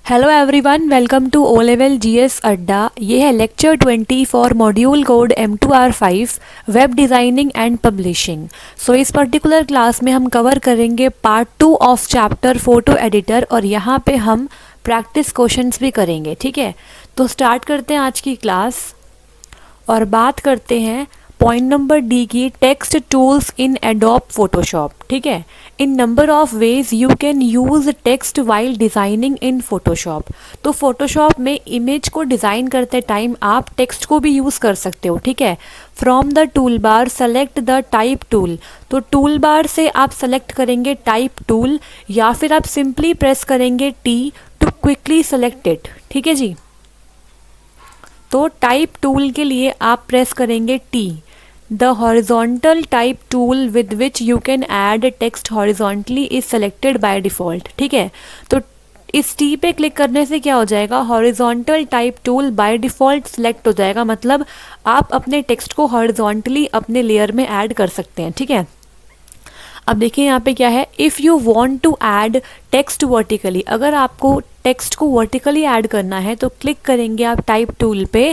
Hello everyone, welcome to O level GS Adda. ये है lecture 20 for module code M2R5 web designing and publishing. So इस particular class में हम cover करेंगे part 2 of chapter photo editor और यहाँ पे हम प्रैक्टिस क्वेश्चंस भी करेंगे। ठीक है, तो स्टार्ट करते हैं आज की क्लास और बात करते हैं पॉइंट नंबर डी की, text tools in Adobe Photoshop. ठीक है, in number of ways you can use text while designing in Photoshop. तो फोटोशॉप में इमेज को डिज़ाइन करते टाइम आप टेक्स्ट को भी यूज़ कर सकते हो। ठीक है, from the tool bar select the type tool. तो टूल बार से आप सेलेक्ट करेंगे टाइप टूल या फिर आप सिंपली प्रेस करेंगे T to quickly select it. ठीक है जी, तो टाइप टूल के लिए आप प्रेस करेंगे T. The horizontal type tool with which you can add text horizontally is selected by default. ठीक है, तो इस टी पे क्लिक करने से क्या हो जाएगा, horizontal type tool by default select हो जाएगा। मतलब आप अपने टेक्स्ट को हॉरिजॉन्टली अपने लेयर में ऐड कर सकते हैं। ठीक है, अब देखिए यहाँ पे क्या है, if you want to add text vertically, अगर आपको टेक्स्ट को वर्टिकली ऐड करना है तो क्लिक करेंगे आप टाइप टूल पे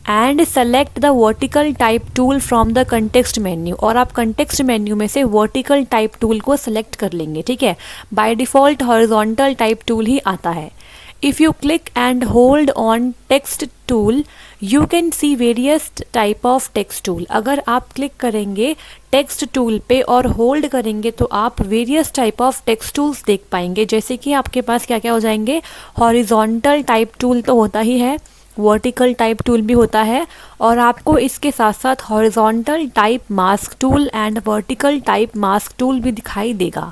and select the vertical type tool from the context menu, और आप कंटेक्स्ट मेन्यू में से वर्टिकल टाइप टूल को सेलेक्ट कर लेंगे। ठीक है, by default horizontal type tool ही आता है। If you click and hold on text tool, you can see various type of text tool। अगर आप क्लिक करेंगे टेक्स्ट टूल पे और होल्ड करेंगे तो आप various type of text tools देख पाएंगे। जैसे कि आपके पास क्या क्या हो जाएंगे, हॉरिजॉन्टल टाइप टूल तो होता ही है, वर्टिकल टाइप टूल भी होता है, और आपको इसके साथ साथ horizontal type mask tool and vertical type mask tool भी दिखाई देगा।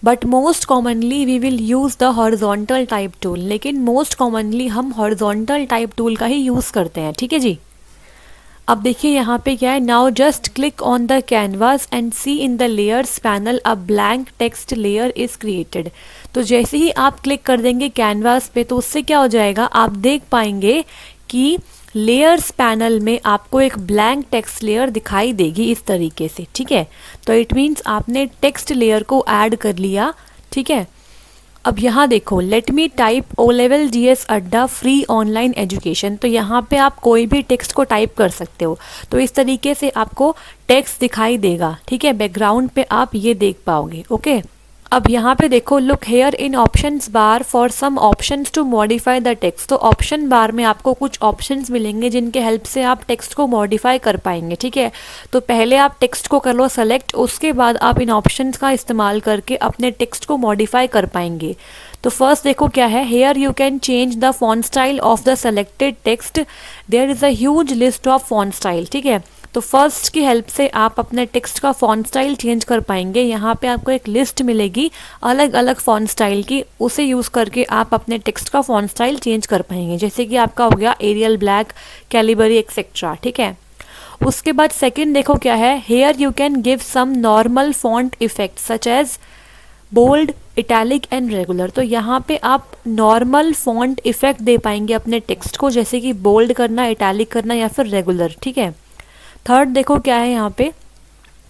But most commonly we will use the horizontal type tool, लेकिन मोस्ट कॉमनली हम हॉरिजॉन्टल टाइप टूल का ही यूज़ करते हैं। ठीक है जी, अब देखिए यहाँ पे क्या है, now just click on the canvas and see in the layers panel a blank text layer is created. तो जैसे ही आप क्लिक कर देंगे कैनवास पे तो उससे क्या हो जाएगा, आप देख पाएंगे कि लेयर्स पैनल में आपको एक ब्लैंक टेक्स्ट लेयर दिखाई देगी इस तरीके से। ठीक है, तो इट मीन्स आपने टेक्स्ट लेयर को ऐड कर लिया। ठीक है, अब यहाँ देखो, let me type O level GS Adda free online education. तो यहाँ पे आप कोई भी टेक्स्ट को टाइप कर सकते हो, तो इस तरीके से आपको टेक्स्ट दिखाई देगा। ठीक है, बैकग्राउंड पे आप ये देख पाओगे। ओके, अब यहाँ पे देखो, look here in options bar for some options to modify the text. तो ऑप्शन बार में आपको कुछ ऑप्शंस मिलेंगे जिनके हेल्प से आप टेक्स्ट को मॉडिफाई कर पाएंगे। ठीक है, तो पहले आप टेक्स्ट को कर लो सेलेक्ट, उसके बाद आप इन ऑप्शंस का इस्तेमाल करके अपने टेक्स्ट को मॉडिफाई कर पाएंगे। तो फर्स्ट देखो क्या है, here you can change the font style of the selected text, there is a huge list of font style. ठीक है, तो फर्स्ट की हेल्प से आप अपने टेक्स्ट का फॉन्ट स्टाइल चेंज कर पाएंगे। यहाँ पे आपको एक लिस्ट मिलेगी अलग अलग फॉन्ट स्टाइल की, उसे यूज़ करके आप अपने टेक्स्ट का फॉन्ट स्टाइल चेंज कर पाएंगे। जैसे कि आपका हो गया एरियल ब्लैक, कैलिबरी एक्सेट्रा। ठीक है, उसके बाद सेकंड देखो क्या है, here you can give some normal font effect such as bold, italic and regular. तो यहाँ पे आप नॉर्मल फॉन्ट इफेक्ट दे पाएंगे अपने टेक्स्ट को, जैसे कि बोल्ड करना, इटैलिक करना या फिर रेगुलर। ठीक है, थर्ड देखो क्या है यहाँ पे,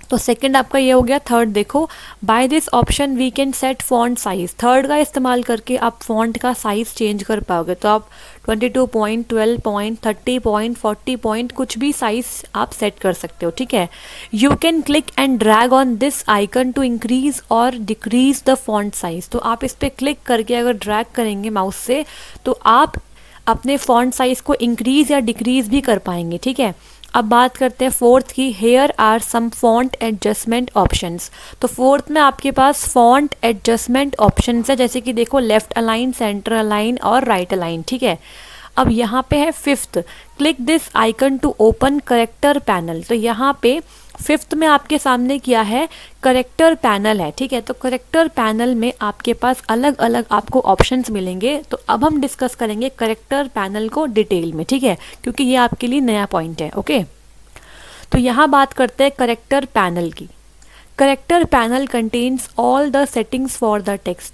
तो सेकंड आपका ये हो गया। थर्ड देखो, by this option we can set font size. Third का इस्तेमाल करके आप फॉन्ट का साइज चेंज कर पाओगे। तो आप 22 पॉइंट, 12 पॉइंट, 30 पॉइंट, 40 पॉइंट कुछ भी साइज आप सेट कर सकते हो। ठीक है, you can click and drag on this icon to increase और डिक्रीज द फॉन्ट साइज। तो आप इस पर क्लिक करके अगर ड्रैग करेंगे माउस से तो आप अपने फॉन्ट साइज को इंक्रीज या डिक्रीज भी कर पाएंगे। ठीक है, अब बात करते हैं फोर्थ की, here are some font adjustment options. तो फोर्थ में आपके पास फॉन्ट एडजस्टमेंट ऑप्शंस है, जैसे कि देखो लेफ्ट अलाइन, सेंटर अलाइन और राइट अलाइन। ठीक है, अब यहाँ पे है fifth, click this icon to open character panel. तो यहाँ पे फिफ्थ में आपके सामने क्या है, करेक्टर पैनल है। ठीक है, तो करेक्टर पैनल में आपके पास अलग अलग आपको ऑप्शंस मिलेंगे। तो अब हम डिस्कस करेंगे करेक्टर पैनल को डिटेल में। ठीक है, क्योंकि ये आपके लिए नया पॉइंट है। ओके, तो यहाँ बात करते हैं करेक्टर पैनल की। Character panel contains all the settings for the text.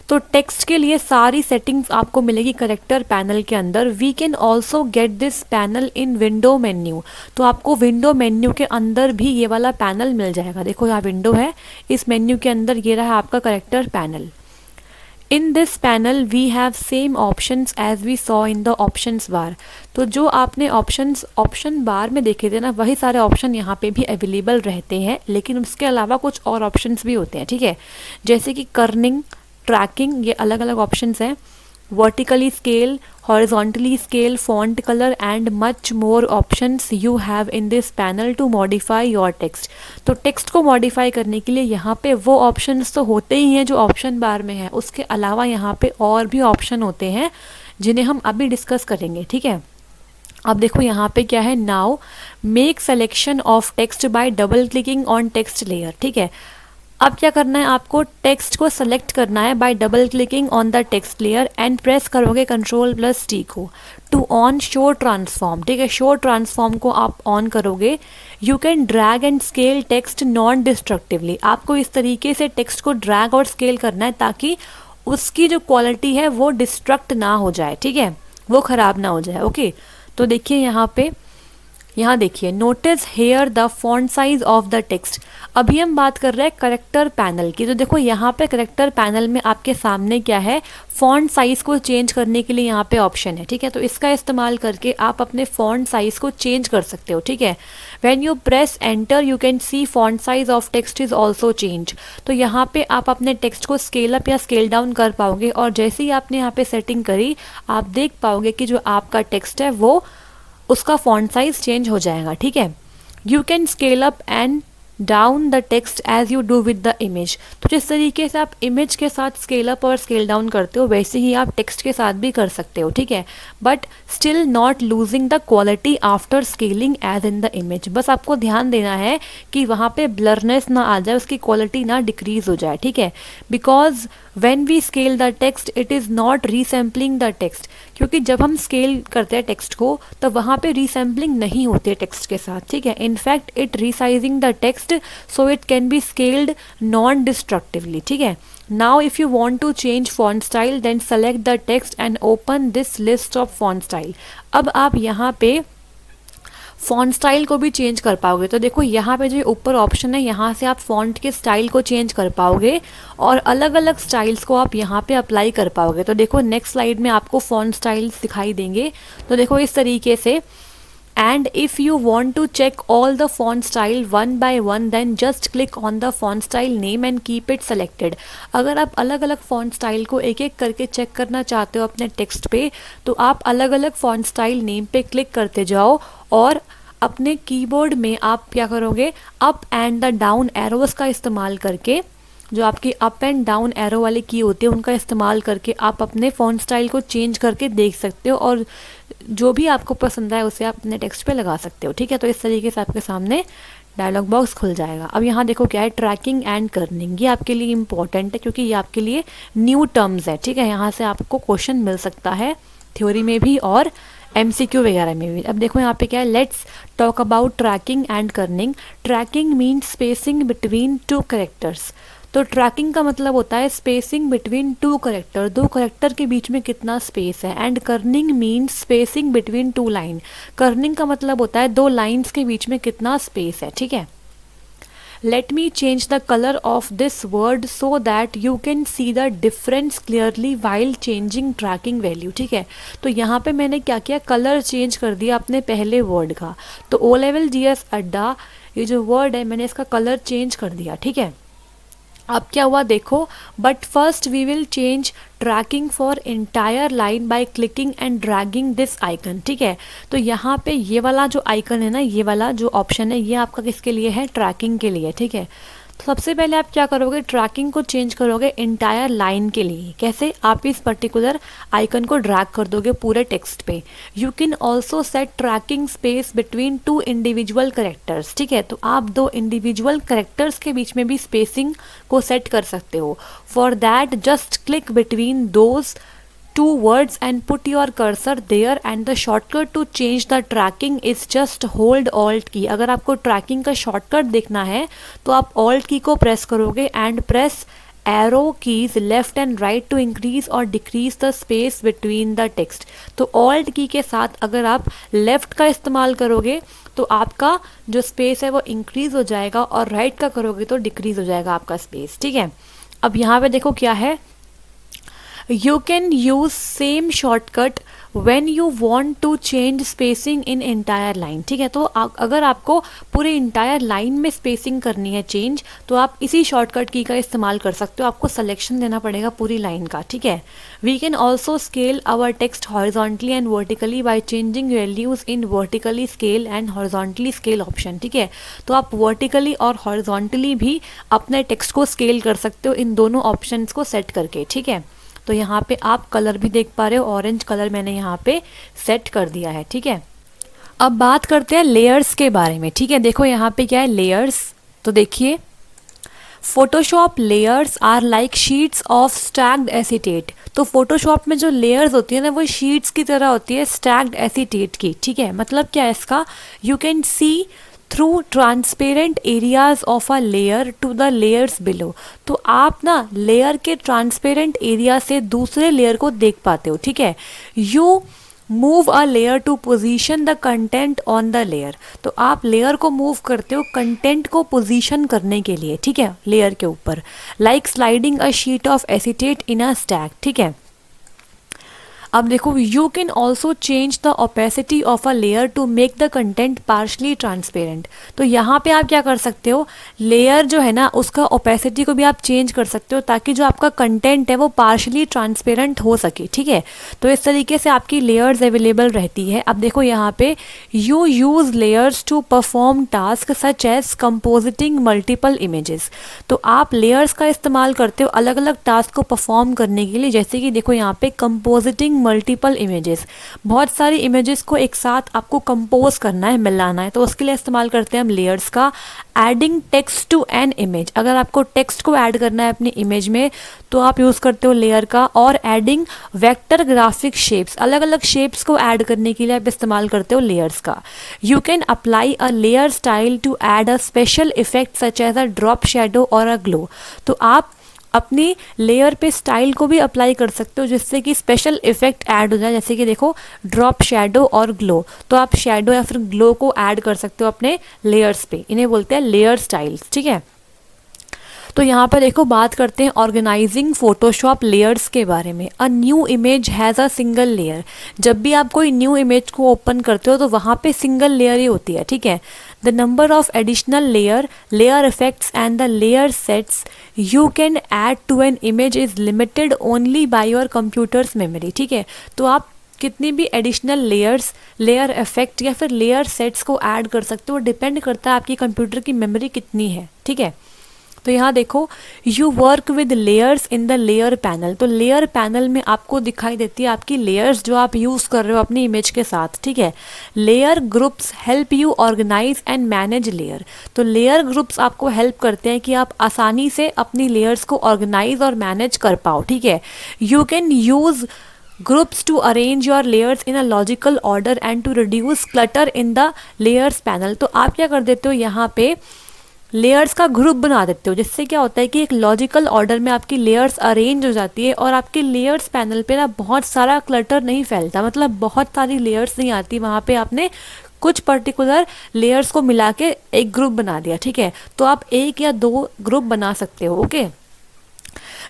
तो टेक्स्ट के लिए सारी सेटिंग्स आपको मिलेगी करेक्टर पैनल के अंदर। We can also get this panel in window menu. तो आपको विंडो मेन्यू के अंदर भी ये वाला पैनल मिल जाएगा। देखो यहाँ विंडो है, इस मेन्यू के अंदर ये रहा आपका character panel. In this panel we have same options as we saw in the options bar. तो जो आपने ऑप्शन बार में देखे थे ना, वही सारे ऑप्शन यहाँ पे भी अवेलेबल रहते हैं, लेकिन उसके अलावा कुछ और ऑप्शंस भी होते हैं, ठीक है। जैसे कि कर्निंग, ट्रैकिंग, ये अलग अलग ऑप्शंस हैं। Vertically scale, horizontally scale, font colour and much more options you have in this panel to modify your text. तो टेक्स्ट को मॉडिफाई करने के लिए यहाँ पे वो ऑप्शंस तो होते ही हैं जो ऑप्शन बार में है, उसके अलावा यहाँ पे और भी ऑप्शन होते हैं जिन्हें हम अभी डिस्कस करेंगे, ठीक है। अब देखो यहाँ पे क्या है, now make selection of text bye double clicking on text layer, ठीक है। अब क्या करना है, आपको टेक्स्ट को सेलेक्ट करना है bye double clicking on the text layer and press करोगे Ctrl+T को टू ऑन शो ट्रांसफॉर्म, ठीक है। शो ट्रांसफॉर्म को आप ऑन करोगे। You can drag and scale text non destructively. आपको इस तरीके से टेक्स्ट को ड्रैग और स्केल करना है ताकि उसकी जो क्वालिटी है वो डिस्ट्रक्ट ना हो जाए, ठीक है, वो ख़राब ना हो जाए, ओके। तो देखिए यहाँ देखिए, notice here the font size of the text. अभी हम बात कर रहे हैं करेक्टर पैनल की। तो देखो यहाँ पे करेक्टर पैनल में आपके सामने क्या है, फॉन्ट साइज को चेंज करने के लिए यहाँ पे ऑप्शन है, ठीक है। तो इसका इस्तेमाल करके आप अपने फॉन्ट साइज को चेंज कर सकते हो, ठीक है। When you press enter you can C font size of text is also change. तो यहाँ पे आप अपने टेक्स्ट को स्केल अप या स्केल डाउन कर पाओगे, और जैसे ही आपने यहाँ पे सेटिंग करी आप देख पाओगे कि जो आपका टेक्स्ट है वो उसका फॉन्ट साइज चेंज हो जाएगा, ठीक है। You can scale up and down the text as you do with the image. तो जिस तरीके से आप इमेज के साथ स्केल अप और स्केल डाउन करते हो वैसे ही आप टेक्स्ट के साथ भी कर सकते हो, ठीक है। But still not losing the quality after scaling as in the image. बस आपको ध्यान देना है कि वहाँ पे ब्लरनेस ना आ जाए, उसकी क्वालिटी ना डिक्रीज हो जाए, ठीक है। Because when we scale the text it is not resampling the text, क्योंकि जब हम स्केल करते हैं टेक्स्ट को तो वहाँ पे रीसैम्पलिंग नहीं होती है टेक्स्ट के साथ, ठीक है। In fact it resizing the text so it can be scaled non destructively, ठीक है। Now if you want to change font style then select the text and open this list of font style. अब आप यहाँ पे font style को भी change कर पाओगे। तो देखो यहाँ पे जो ऊपर ऑप्शन है यहाँ से आप फॉन्ट के स्टाइल को चेंज कर पाओगे और अलग अलग स्टाइल्स को आप यहाँ पे अप्लाई कर पाओगे। तो देखो नेक्स्ट स्लाइड में आपको फॉन्ट स्टाइल्स दिखाई देंगे। तो देखो इस तरीके से, and if you want to check all the font style one by one then just click on the font style name and keep it selected। अगर आप अलग अलग font style को एक एक करके चेक करना चाहते हो अपने टेक्स्ट पे तो आप अलग अलग font style नेम पे क्लिक करते जाओ और अपने कीबोर्ड में आप क्या करोगे, up and the down arrows का इस्तेमाल करके, जो आपकी अप एंड डाउन एरो वाले की होती है उनका इस्तेमाल करके आप अपने फॉन्ट स्टाइल को चेंज करके देख सकते हो और जो भी आपको पसंद आए उसे आप अपने टेक्स्ट पे लगा सकते हो, ठीक है। तो इस तरीके से आपके सामने डायलॉग बॉक्स खुल जाएगा। अब यहाँ देखो क्या है, ट्रैकिंग एंड कर्निंग। ये आपके लिए इंपॉर्टेंट है क्योंकि ये आपके लिए न्यू टर्म्स है, ठीक है। यहाँ से आपको क्वेश्चन मिल सकता है थ्योरी में भी और MCQ वगैरह में भी। अब देखो यहाँ पे क्या है, let's talk about tracking and kerning. Tracking means spacing between two characters. तो ट्रैकिंग का मतलब होता है स्पेसिंग बिटवीन टू करेक्टर, दो करेक्टर के बीच में कितना स्पेस है। And kerning means spacing between two line. Kerning का मतलब होता है दो लाइन्स के बीच में कितना स्पेस है, ठीक है। Let me change the colour of this word so that you can see the difference clearly while changing tracking value, ठीक है। तो यहाँ पे मैंने क्या किया, कलर चेंज कर दिया अपने पहले वर्ड का। तो O लेवल GS अड्डा ये जो वर्ड है मैंने इसका कलर चेंज कर दिया, ठीक है। अब क्या हुआ देखो, but first we will change tracking for entire line by clicking and dragging this icon, ठीक है। तो यहाँ पे ये वाला जो आइकन है ना, ये वाला जो ऑप्शन है ये आपका किसके लिए है, ट्रैकिंग के लिए, ठीक है। तो सबसे पहले आप क्या करोगे, ट्रैकिंग को चेंज करोगे एंटायर लाइन के लिए। कैसे, आप इस पर्टिकुलर आइकन को ड्रैग कर दोगे पूरे टेक्स्ट पे। You can also set tracking space between two individual characters, ठीक है। तो आप दो इंडिविजुअल करेक्टर्स के बीच में भी स्पेसिंग को सेट कर सकते हो। For that just click between those two words and put your cursor there and the shortcut to change the tracking is just hold alt की। अगर आपको ट्रैकिंग का शॉर्टकट देखना है तो आप alt की को प्रेस करोगे and press arrow keys left and right to increase और decrease the space between the text. तो ऑल्ट की के साथ अगर आप लेफ्ट का इस्तेमाल करोगे तो आपका जो स्पेस है वो इंक्रीज हो जाएगा और राइट का करोगे तो डिक्रीज हो जाएगा आपका स्पेस, ठीक है। अब यहाँ पे देखो क्या है, You can use same shortcut when you want to change spacing in entire line। ठीक है, तो अगर आपको पूरे इंटायर लाइन में स्पेसिंग करनी है चेंज, तो आप इसी शॉर्टकट की का इस्तेमाल कर सकते हो। आपको सिलेक्शन देना पड़ेगा पूरी लाइन का। ठीक है, we can also scale our text horizontally and vertically by changing values in vertically scale and horizontally scale option. ठीक है, तो आप वर्टिकली और हॉरिजॉन्टली भी अपने टेक्स्ट को स्केल कर सकते हो इन दोनों ऑप्शन को सेट करके। ठीक है, तो यहाँ पे आप कलर भी देख पा रहे हो, ऑरेंज कलर मैंने यहाँ पे सेट कर दिया है। ठीक है, अब बात करते हैं लेयर्स के बारे में। ठीक है, देखो यहाँ पे क्या है, लेयर्स। तो देखिए, Photoshop layers are like sheets of stacked acetate. तो फोटोशॉप में जो लेयर्स होती है ना, वो शीट्स की तरह होती है स्टैक्ड एसीटेट की। ठीक है, मतलब क्या है इसका, you can see through transparent areas of a layer to the layers below. तो आप ना लेयर के ट्रांसपेरेंट एरिया से दूसरे लेयर को देख पाते हो। ठीक है, you move a layer to position the content on the layer. तो आप लेयर को मूव करते हो कंटेंट को पोजीशन करने के लिए। ठीक है, लेयर के ऊपर, like sliding a sheet of acetate in a stack. ठीक है, अब देखो, you can also change the opacity of a layer to make the content partially transparent. तो यहाँ पे आप क्या कर सकते हो, लेयर जो है ना उसका ओपेसिटी को भी आप चेंज कर सकते हो ताकि जो आपका कंटेंट है वो पार्शली ट्रांसपेरेंट हो सके। ठीक है, तो इस तरीके से आपकी लेयर्स अवेलेबल रहती है। अब देखो यहाँ पे, you use layers to perform task such as compositing multiple images. तो आप लेयर्स का इस्तेमाल करते हो अलग अलग टास्क को परफॉर्म करने के लिए। जैसे कि देखो यहाँ पे, कंपोजिटिंग मल्टीपल इमेजेस, बहुत सारी इमेजेस को एक साथ आपको कंपोज करना है, मिलाना है, तो उसके लिए इस्तेमाल करते हैं हम लेयर्स का। Adding text to an image, अगर आपको टेक्स्ट को ऐड करना है अपनी इमेज में तो आप यूज़ करते हो लेयर का। और एडिंग वेक्टर ग्राफिक शेप्स, अलग अलग शेप्स को ऐड करने के लिए आप इस्तेमाल करते हो लेयर्स का। You can apply a layer style to add a special effect such as a drop shadow or a glow. तो आप अपनी लेयर पे स्टाइल को भी अप्लाई कर सकते हो जिससे कि स्पेशल इफेक्ट ऐड हो जाए। जैसे कि देखो, ड्रॉप शेडो और ग्लो, तो आप शेडो या फिर ग्लो को ऐड कर सकते हो अपने लेयर्स पे। इन्हें बोलते हैं लेयर स्टाइल्स। ठीक है, तो यहाँ पर देखो, बात करते हैं ऑर्गेनाइजिंग फोटोशॉप लेयर्स के बारे में। A new image has a single layer. जब भी आप कोई न्यू इमेज को ओपन करते हो तो वहाँ पे सिंगल लेयर ही होती है। ठीक है, the number of additional layer effects and the layer sets you can add to an image is limited only by your computer's memory. ठीक है, तो आप कितनी भी एडिशनल लेयर इफेक्ट या फिर लेयर सेट्स को ऐड कर सकते हो, डिपेंड करता है आपकी कंप्यूटर की मेमोरी कितनी है। ठीक है, तो यहाँ देखो, you work with layers in the layer panel. तो लेयर पैनल में आपको दिखाई देती है आपकी लेयर्स जो आप यूज़ कर रहे हो अपनी इमेज के साथ। ठीक है, layer groups help you organise and manage layer. तो लेयर ग्रुप्स आपको हेल्प करते हैं कि आप आसानी से अपनी लेयर्स को ऑर्गेनाइज और मैनेज कर पाओ। ठीक है, you can use groups to arrange your layers in a logical order and to reduce clutter in the layers panel। तो आप क्या कर देते हो, यहाँ पे लेयर्स का ग्रुप बना देते हो, जिससे क्या होता है कि एक लॉजिकल ऑर्डर में आपकी लेयर्स अरेंज हो जाती है और आपके लेयर्स पैनल पे ना बहुत सारा क्लटर नहीं फैलता, मतलब बहुत सारी लेयर्स नहीं आती वहाँ पे। आपने कुछ पर्टिकुलर लेयर्स को मिला के एक ग्रुप बना दिया। ठीक है, तो आप एक या दो ग्रुप बना सकते हो। Okay,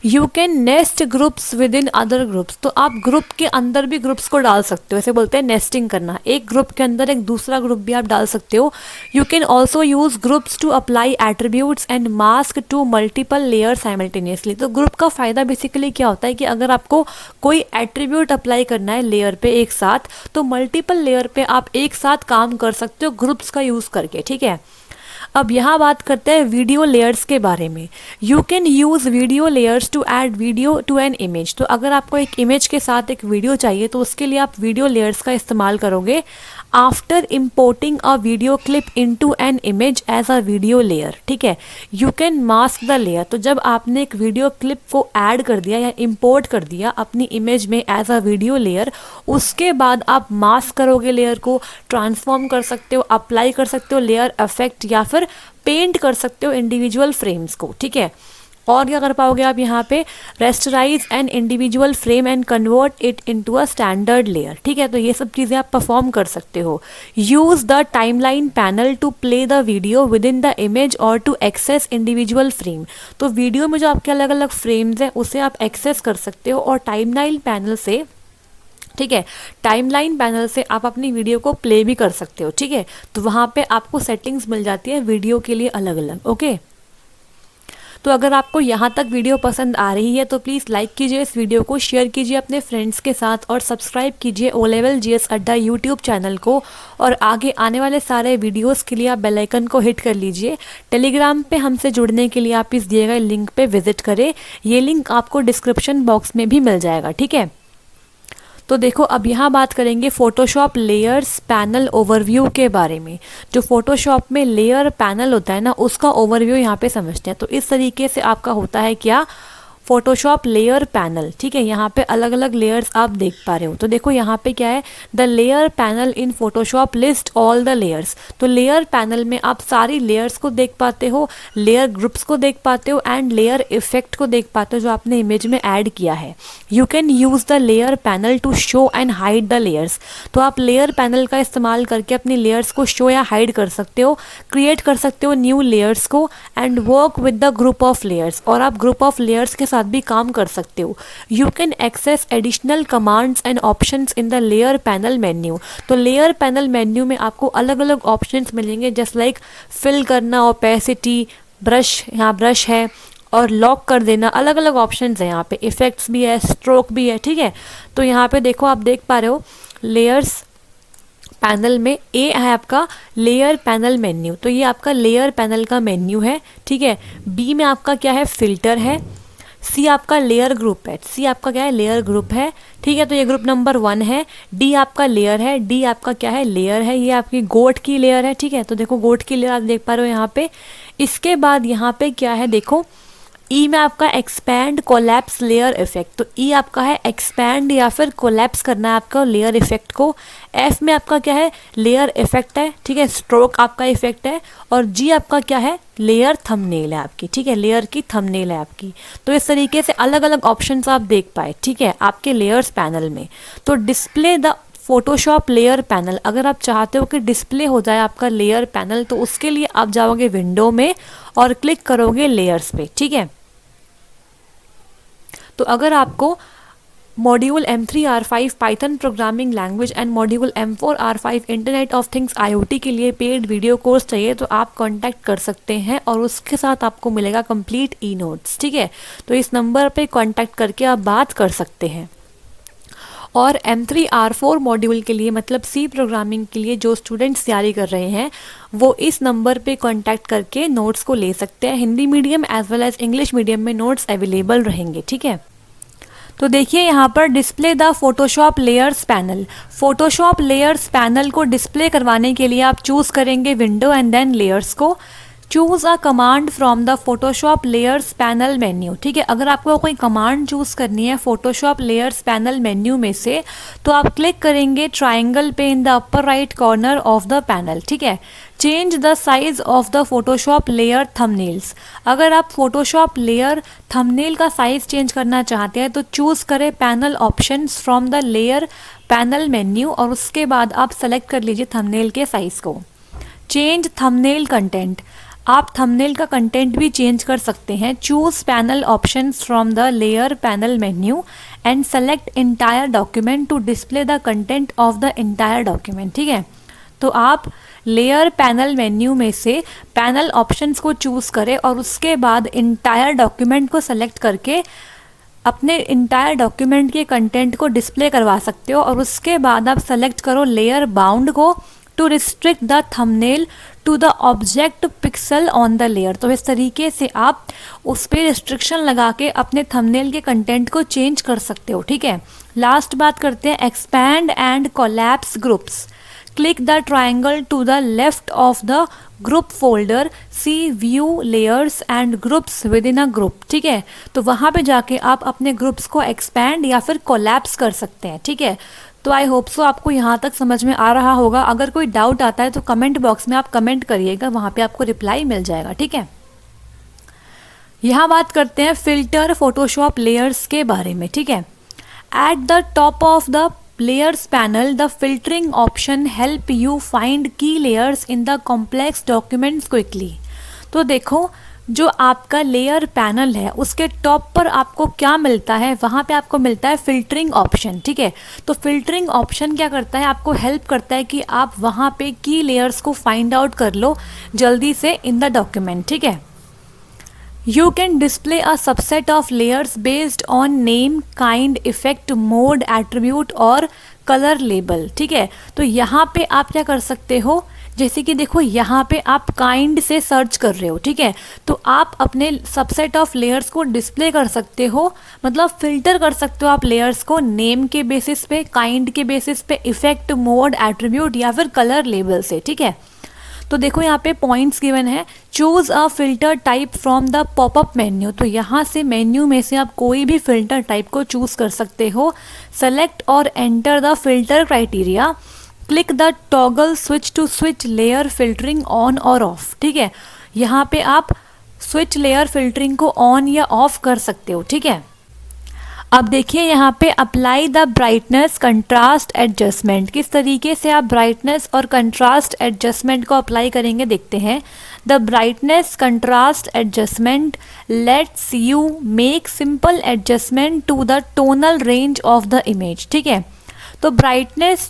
you can nest groups with in other groups. तो आप ग्रुप के अंदर भी ग्रुप्स को डाल सकते हो, इसे बोलते हैं नेस्टिंग करना। एक ग्रुप के अंदर एक दूसरा ग्रुप भी आप डाल सकते हो। You can also use groups to apply attributes and mask to multiple layer simultaneously. तो ग्रुप का फ़ायदा बेसिकली क्या होता है कि अगर आपको कोई एट्रीब्यूट अप्लाई करना है लेयर पे एक साथ, तो मल्टीपल लेयर पे आप एक साथ काम कर सकते हो ग्रुप्स का यूज़ करके। ठीक है, अब यहाँ बात करते हैं वीडियो लेयर्स के बारे में। You can use video layers to add video to an image. तो अगर आपको एक इमेज के साथ एक वीडियो चाहिए तो उसके लिए आप वीडियो लेयर्स का इस्तेमाल करोगे। After importing a video clip into an image as a video layer. ठीक है, you can mask the layer. तो जब आपने एक वीडियो क्लिप को ऐड कर दिया या इम्पोर्ट कर दिया अपनी इमेज में एज अ वीडियो लेयर, उसके बाद आप मास्क करोगे लेयर को, ट्रांसफॉर्म कर सकते हो, अप्लाई कर सकते हो लेयर इफेक्ट या फिर पेंट कर सकते हो इंडिविजुअल फ्रेम्स को। ठीक है, और क्या कर पाओगे आप यहाँ पे, rasterise an individual frame and convert it into a standard layer. ठीक है, तो ये सब चीज़ें आप परफॉर्म कर सकते हो। Use the timeline panel to play the video within the image और टू एक्सेस इंडिविजुअल फ्रेम। तो वीडियो में जो आपके अलग अलग फ्रेम्स हैं उसे आप एक्सेस कर सकते हो और टाइमलाइन पैनल से, ठीक है, टाइमलाइन पैनल से आप अपनी वीडियो को प्ले भी कर सकते हो। ठीक है, तो वहाँ पे आपको सेटिंग्स मिल जाती है वीडियो के लिए अलग अलग। ओके, तो अगर आपको यहाँ तक वीडियो पसंद आ रही है तो प्लीज़ लाइक कीजिए इस वीडियो को, शेयर कीजिए अपने फ्रेंड्स के साथ और सब्सक्राइब कीजिए ओ लेवल जीएस अड्डा यूट्यूब चैनल को। और आगे आने वाले सारे वीडियोस के लिए आप बेल आइकन को हिट कर लीजिए। टेलीग्राम पे हमसे जुड़ने के लिए आप इस दिए गए लिंक पे विजिट करें, ये लिंक आपको डिस्क्रिप्शन बॉक्स में भी मिल जाएगा। ठीक है, तो देखो अब यहाँ बात करेंगे फोटोशॉप लेयर्स पैनल ओवरव्यू के बारे में। जो फोटोशॉप में लेयर पैनल होता है ना, उसका ओवरव्यू यहाँ पे समझते हैं। तो इस तरीके से आपका होता है क्या, फोटोशॉप लेयर पैनल। ठीक है, यहाँ पे अलग अलग लेयर्स आप देख पा रहे हो। तो देखो यहाँ पे क्या है, the layer panel in Photoshop list all the layers. तो लेयर पैनल में आप सारी लेयर्स को देख पाते हो, लेयर ग्रुप्स को देख पाते हो एंड लेयर इफेक्ट को देख पाते हो जो आपने इमेज में ऐड किया है। You can use the layer panel to show and hide the layers. तो आप लेयर पैनल का इस्तेमाल करके अपनी लेयर्स को शो या हाइड कर सकते हो, क्रिएट कर सकते हो न्यू लेयर्स को and work with the group of layers. और आप ग्रुप ऑफ लेयर्स के साथ भी काम कर सकते हो। You can access additional commands and options in the layer panel menu. तो लेयर पैनल मेन्यू में आपको अलग अलग ऑप्शंस मिलेंगे, जस्ट लाइक फिल करना, ओपेसिटी, ब्रश, यहाँ ब्रश है, और लॉक कर देना। अलग अलग ऑप्शंस हैं यहाँ पे, इफेक्ट्स भी है, स्ट्रोक भी है। ठीक है, तो यहाँ पे देखो आप देख पा रहे हो लेयर्स पैनल में ए है आपका लेयर पैनल मेन्यू। तो ये आपका लेयर पैनल का मेन्यू है। ठीक है, बी में आपका क्या है, फिल्टर है। सी आपका लेयर ग्रुप है, सी आपका क्या है, लेयर ग्रुप है। ठीक है, तो ये ग्रुप नंबर 1 है। डी आपका लेयर है, डी आपका क्या है, लेयर है। ये आपकी गोट की लेयर है। ठीक है, तो देखो गोट की लेयर आप देख पा रहे हो यहाँ पे। इसके बाद यहाँ पे क्या है, देखो ई में आपका एक्सपैंड कोलैप्स लेयर इफेक्ट। तो ई आपका है एक्सपैंड या फिर कोलैप्स करना है आपका लेयर इफेक्ट को। एफ में आपका क्या है, लेयर इफेक्ट है। ठीक है, स्ट्रोक आपका इफेक्ट है। और जी आपका क्या है, लेयर थंबनेल है आपकी। ठीक है, लेयर की थंबनेल है आपकी। तो इस तरीके से अलग अलग ऑप्शंस आप देख पाए। ठीक है, आपके लेयर्स पैनल में। तो display the Photoshop layer panel, अगर आप चाहते हो कि डिस्प्ले हो जाए आपका लेयर पैनल तो उसके लिए आप जाओगे विंडो में और क्लिक करोगे लेयर्स पे। ठीक है, तो अगर आपको module M3R5 Python programming language and module M4R5 internet of things IoT के लिए पेड वीडियो कोर्स चाहिए तो आप कांटेक्ट कर सकते हैं और उसके साथ आपको मिलेगा कंप्लीट ई नोट्स। ठीक है, तो इस नंबर पे कांटेक्ट करके आप बात कर सकते हैं। और M3R4 मॉड्यूल के लिए मतलब सी प्रोग्रामिंग के लिए जो स्टूडेंट्स तैयारी कर रहे हैं वो इस नंबर पे कांटेक्ट करके नोट्स को ले सकते हैं। Hindi medium as well as English medium में नोट्स अवेलेबल रहेंगे। ठीक है, तो देखिए यहाँ पर display the Photoshop layers panel. Photoshop layers panel को डिस्प्ले करवाने के लिए आप चूज़ करेंगे विंडो एंड देन लेयर्स को। Choose a command from the Photoshop layers panel menu. ठीक है, अगर आपको कोई कमांड चूज़ करनी है फोटोशॉप लेयर्स पैनल मेन्यू में से तो आप क्लिक करेंगे ट्राइंगल पे in the upper right corner of the panel. ठीक है, change the size of the Photoshop layer thumbnails. अगर आप फोटोशॉप लेयर थंबनेल का साइज चेंज करना चाहते हैं तो चूज़ करें panel options from the layer panel menu और उसके बाद आप सेलेक्ट कर लीजिए थंबनेल के साइज़ को। चेंज थंबनेल कंटेंट, आप थंबनेल का कंटेंट भी चेंज कर सकते हैं। Choose panel options from the layer panel menu and select entire document to display the content of the entire document. ठीक है, तो आप लेयर पैनल मेन्यू में से पैनल ऑप्शंस को चूज़ करें और उसके बाद इंटायर डॉक्यूमेंट को सेलेक्ट करके अपने इंटायर डॉक्यूमेंट के कंटेंट को डिस्प्ले करवा सकते हो। और उसके बाद आप सेलेक्ट करो लेयर बाउंड को to restrict the thumbnail to the object pixel on the layer. तो इस तरीके से आप उस पर रिस्ट्रिक्शन लगा के अपने थंबनेल के कंटेंट को चेंज कर सकते हो। ठीक है, लास्ट बात करते हैं expand and collapse groups. Click the triangle to the left of the group folder, see view layers and groups within a group. ठीक है, तो वहाँ पे जाके आप अपने ग्रुप्स को एक्सपैंड या फिर कोलैप्स कर सकते हैं। ठीक है, तो आई होप सो आपको यहाँ तक समझ में आ रहा होगा। अगर कोई डाउट आता है तो कमेंट बॉक्स में आप कमेंट करिएगा, वहाँ पे आपको रिप्लाई मिल जाएगा। ठीक है, यहाँ बात करते हैं फिल्टर फोटोशॉप लेयर्स के बारे में, ठीक है। At the top of the layers panel the filtering option help you find key layers in the complex documents quickly. तो देखो, जो आपका लेयर पैनल है उसके टॉप पर आपको क्या मिलता है, वहाँ पे आपको मिलता है फिल्टरिंग ऑप्शन, ठीक है। तो फिल्टरिंग ऑप्शन क्या करता है, आपको हेल्प करता है कि आप वहाँ पे की लेयर्स को फाइंड आउट कर लो जल्दी से इन द डॉक्यूमेंट, ठीक है। You can display a subset of layers based on name, kind, effect, mode, attribute और color label, ठीक है। तो यहाँ पे आप क्या कर सकते हो, जैसे कि देखो यहाँ पे आप काइंड से सर्च कर रहे हो, ठीक है। तो आप अपने सबसेट ऑफ लेयर्स को डिस्प्ले कर सकते हो, मतलब फिल्टर कर सकते हो आप लेयर्स को नेम के बेसिस पे, काइंड के बेसिस पे, इफेक्ट, मोड, एट्रीब्यूट या फिर कलर लेबल से, ठीक है। तो देखो यहाँ पे पॉइंट्स गिवन है, choose a filter type from the popup menu. तो यहाँ से मेन्यू में से आप कोई भी फिल्टर टाइप को चूज कर सकते हो। सेलेक्ट और enter the filter criteria, click the toggle switch to switch layer filtering on और ऑफ, ठीक है। यहाँ पे आप स्विच लेयर फिल्टरिंग को ऑन या ऑफ कर सकते हो, ठीक है। अब देखिए यहाँ पे apply the brightness contrast adjustment, किस तरीके से आप ब्राइटनेस और कंट्रास्ट एडजस्टमेंट को अप्लाई करेंगे देखते हैं। The brightness contrast adjustment lets you make simple adjustment to the tonal range of the image, ठीक है। तो ब्राइटनेस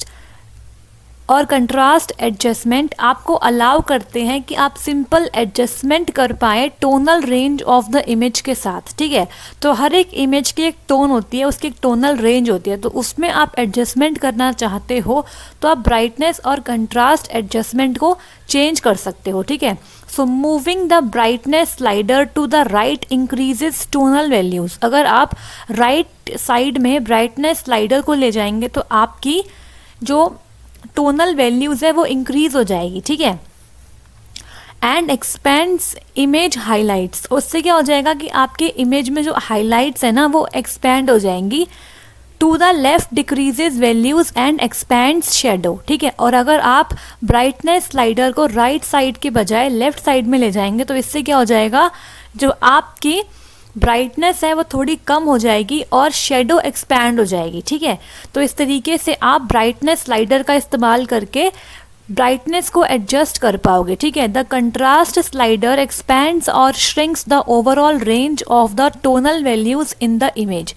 और कंट्रास्ट एडजस्टमेंट आपको अलाउ करते हैं कि आप सिंपल एडजस्टमेंट कर पाए tonal range of the image के साथ, ठीक है। तो हर एक इमेज की एक टोन होती है, उसकी एक टोनल रेंज होती है, तो उसमें आप एडजस्टमेंट करना चाहते हो तो आप ब्राइटनेस और कंट्रास्ट एडजस्टमेंट को चेंज कर सकते हो, ठीक है। So moving the brightness slider to the right increases tonal values. अगर आप राइट साइड में ब्राइटनेस स्लाइडर को ले जाएंगे तो आपकी जो टोनल वैल्यूज है वो इंक्रीज हो जाएगी, ठीक है। एंड एक्सपेंड्स इमेज हाइलाइट्स, उससे क्या हो जाएगा कि आपके इमेज में जो हाइलाइट्स है ना वो एक्सपेंड हो जाएंगी। To the left decreases values and expands shadow, ठीक है। और अगर आप ब्राइटनेस स्लाइडर को राइट साइड के बजाय लेफ्ट साइड में ले जाएंगे तो इससे क्या हो जाएगा, जो आपकी ब्राइटनेस है वो थोड़ी कम हो जाएगी और शेडो एक्सपैंड हो जाएगी, ठीक है। तो इस तरीके से आप ब्राइटनेस स्लाइडर का इस्तेमाल करके ब्राइटनेस को एडजस्ट कर पाओगे, ठीक है। द कंट्रास्ट स्लाइडर एक्सपैंड्स और shrinks the overall range of the tonal values in the image.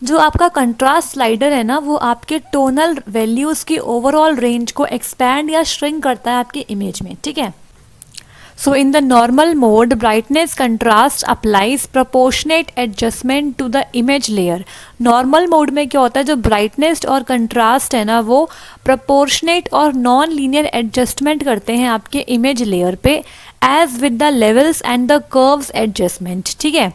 जो आपका कंट्रास्ट स्लाइडर है ना वो आपके टोनल वैल्यूज की ओवरऑल रेंज को एक्सपैंड या श्रिंक करता है आपके इमेज में, ठीक है। So in the normal mode, brightness contrast applies proportionate adjustment to the image layer. Normal mode में क्या होता है, जो brightness और contrast है ना वो proportionate और non-linear adjustment करते हैं आपके image layer पे, as with the levels and the curves adjustment, ठीक है।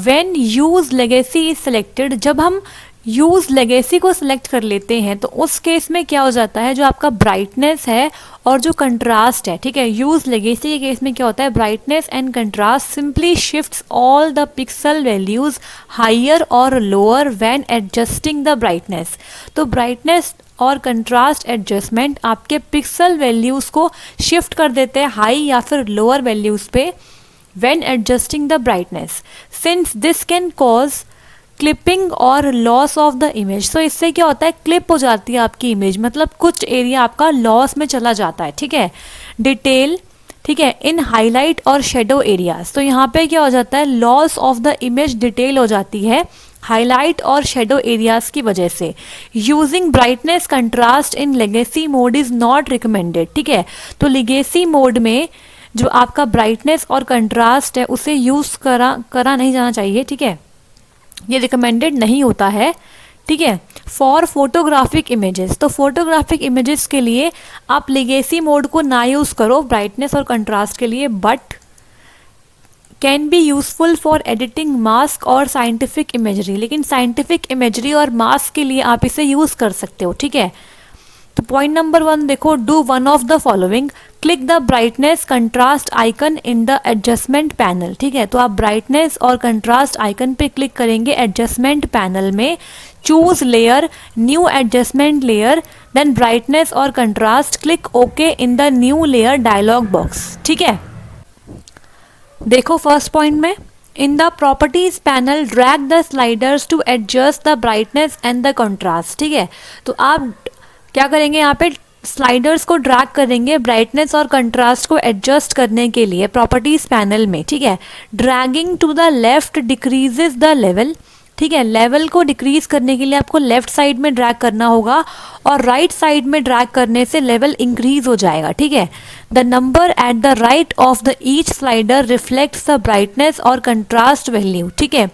When use legacy is selected, जब हम यूज़ लेगेसी को सिलेक्ट कर लेते हैं तो उस केस में क्या हो जाता है, जो आपका ब्राइटनेस है और जो कंट्रास्ट है, ठीक है। यूज़ लेगेसी के केस में क्या होता है, brightness and contrast simply shifts all the pixel values higher और lower when adjusting the brightness. तो ब्राइटनेस और कंट्रास्ट एडजस्टमेंट आपके पिक्सल वैल्यूज़ को शिफ्ट कर देते हैं हाई या फिर लोअर वैल्यूज़ पे when adjusting the brightness, since this can cause clipping और लॉस ऑफ द इमेज। तो इससे क्या होता है, क्लिप हो जाती है आपकी इमेज, मतलब कुछ एरिया आपका लॉस में चला जाता है, ठीक है। डिटेल, ठीक है, इन हाईलाइट और शेडो एरियाज। तो यहाँ पे क्या हो जाता है, loss of the image detail हो जाती है हाईलाइट और शेडो एरियाज की वजह से। Using brightness contrast in legacy mode is not recommended, ठीक है। तो लेगेसी मोड में जो आपका ब्राइटनेस और कंट्रास्ट है उसे यूज करा नहीं जाना चाहिए, ठीक है। ये रिकमेंडेड नहीं होता है, ठीक है। फॉर फोटोग्राफिक इमेजेस, तो फोटोग्राफिक इमेजेस के लिए आप लेगेसी मोड को ना यूज़ करो ब्राइटनेस और कंट्रास्ट के लिए, but can be useful for editing mask और साइंटिफिक इमेजरी। लेकिन साइंटिफिक इमेजरी और मास्क के लिए आप इसे यूज़ कर सकते हो, ठीक है। तो पॉइंट नंबर 1 देखो, do one of the following, click the brightness contrast icon in the adjustment panel, ठीक है। तो आप ब्राइटनेस और कंट्रास्ट आइकन पे क्लिक करेंगे एडजस्टमेंट पैनल में, choose layer, new adjustment layer, then brightness और contrast, click okay in the new layer dialog box, ठीक है। देखो फर्स्ट पॉइंट में, in the properties panel drag the sliders to adjust the brightness and the contrast. ठीक है, तो आप क्या करेंगे, यहाँ पे स्लाइडर्स को ड्रैग करेंगे ब्राइटनेस और कंट्रास्ट को एडजस्ट करने के लिए प्रॉपर्टीज पैनल में। ठीक है, dragging to the left decreases the level. ठीक है, लेवल को डिक्रीज करने के लिए आपको लेफ्ट साइड में ड्रैग करना होगा और राइट साइड में ड्रैग करने से लेवल इंक्रीज हो जाएगा। ठीक है, the number at the right of the each slider reflects the brightness और कंट्रास्ट वैल्यू। ठीक है,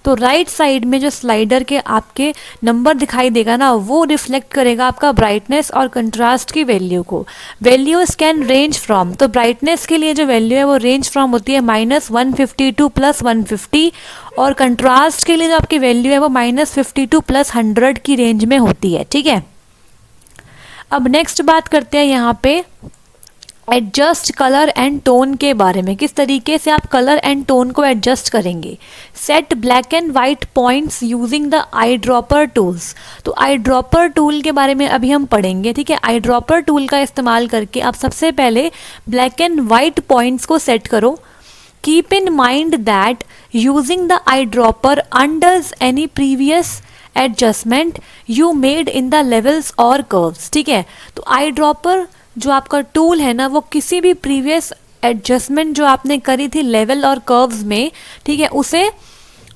तो राइट साइड में जो स्लाइडर के आपके नंबर दिखाई देगा ना, वो रिफ्लेक्ट करेगा आपका ब्राइटनेस और कंट्रास्ट की वैल्यू को। वैल्यूज कैन रेंज फ्रॉम, तो ब्राइटनेस के लिए जो वैल्यू है वो रेंज फ्रॉम होती है -150 टू +150, और कंट्रास्ट के लिए जो आपकी वैल्यू है वो -50 टू +100 की रेंज में होती है। ठीक है, अब नेक्स्ट बात करते हैं यहाँ पे एडजस्ट कलर एंड टोन के बारे में। किस तरीके से आप कलर एंड टोन को एडजस्ट करेंगे। Set black and white points using the eye dropper tools. तो आई ड्रॉपर टूल के बारे में अभी हम पढ़ेंगे। ठीक है, आई ड्रॉपर टूल का इस्तेमाल करके आप सबसे पहले ब्लैक एंड वाइट पॉइंट्स को सेट करो। Keep in mind that using the eye dropper undoes any previous adjustment you made in the levels or curves. ठीक है, तो आई ड्रॉपर जो आपका टूल है ना, वो किसी भी प्रीवियस एडजस्टमेंट जो आपने करी थी लेवल और कर्व्स में, ठीक है, उसे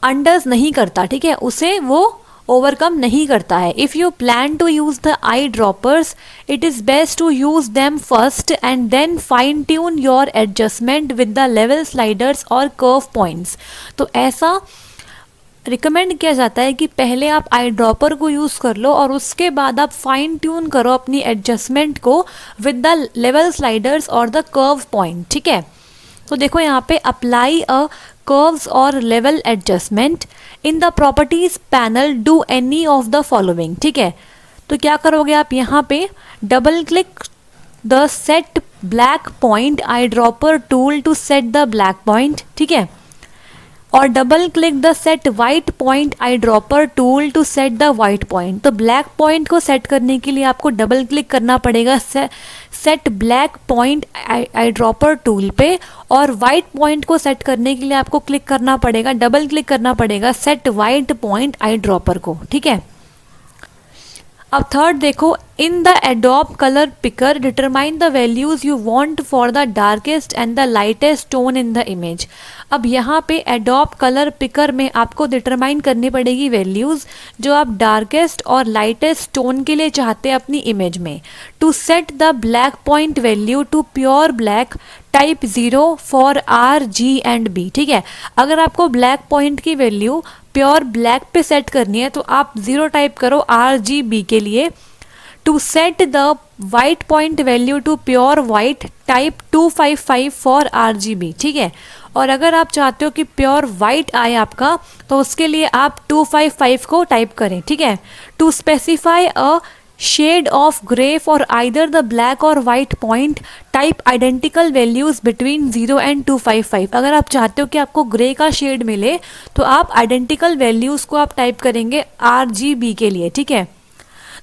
अंडर्स नहीं करता। ठीक है, उसे वो ओवरकम नहीं करता है। If you plan to use the eye droppers it is best to use them first and then fine tune your adjustment with the level sliders और कर्व पॉइंट्स। तो ऐसा रिकमेंड किया जाता है कि पहले आप आई ड्रॉपर को यूज़ कर लो और उसके बाद आप फाइन ट्यून करो अपनी एडजस्टमेंट को विद द लेवल स्लाइडर्स और द कर्व पॉइंट। ठीक है, तो देखो यहाँ पे अप्लाई अ कर्व्स और level adjustment in the properties panel, do any of the following. ठीक है, तो क्या करोगे आप यहाँ पे double click the set black point eye dropper tool to set the black point. ठीक है, और double click the set white point eye dropper tool to set the white point. तो ब्लैक पॉइंट को सेट करने के लिए आपको double click करना पड़ेगा set black point eye dropper tool पे, और वाइट पॉइंट को सेट करने के लिए आपको क्लिक करना पड़ेगा, डबल क्लिक करना पड़ेगा set white point eye dropper को। ठीक है, अब थर्ड देखो, in the adobe colour picker determine the values you want for the darkest and the lightest tone in the image. अब यहाँ पे एडोब कलर पिकर में आपको डिटरमाइन करनी पड़ेगी वैल्यूज जो आप डार्केस्ट और लाइटेस्ट टोन के लिए चाहते हैं अपनी इमेज में। To set the black point value to pure black type 0 for RGB। ठीक है, अगर आपको ब्लैक पॉइंट की वैल्यू प्योर ब्लैक पे सेट करनी है तो आप 0 टाइप करो RGB के लिए। To set the white point value to pure white type 255 for RGB। ठीक है, और अगर आप चाहते हो कि प्योर वाइट आए आपका तो उसके लिए आप 255 को टाइप करें। ठीक है, to specify a shade of grey for either the black or white point type identical values between 0 and 255। अगर आप चाहते हो कि आपको ग्रे का शेड मिले तो आप आइडेंटिकल वैल्यूज को आप टाइप करेंगे RGB के लिए। ठीक है,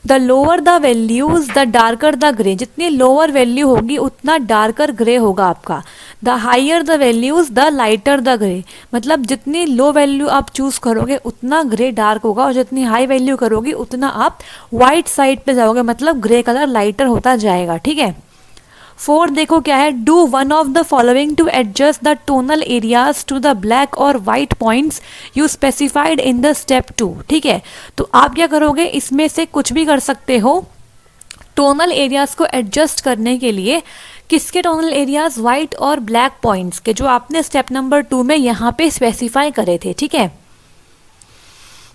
the lower the values the darker the grey. जितनी लोअर वैल्यू होगी उतना डार्कर ग्रे होगा आपका। The higher the values the lighter the grey. मतलब जितनी लो वैल्यू आप चूज करोगे उतना ग्रे डार्क होगा, और जितनी हाई वैल्यू करोगे उतना आप वाइट साइड पे जाओगे, मतलब ग्रे कलर लाइटर होता जाएगा। ठीक है, फोर्थ देखो क्या है, do one of the following to adjust the tonal areas to the black or white points you specified in the step 2। ठीक है, तो आप क्या करोगे, इसमें से कुछ भी कर सकते हो टोनल एरियाज को एडजस्ट करने के लिए। किसके टोनल एरियाज, वाइट और ब्लैक पॉइंट्स के, जो आपने स्टेप नंबर 2 में यहाँ पे स्पेसिफाई करे थे। ठीक है,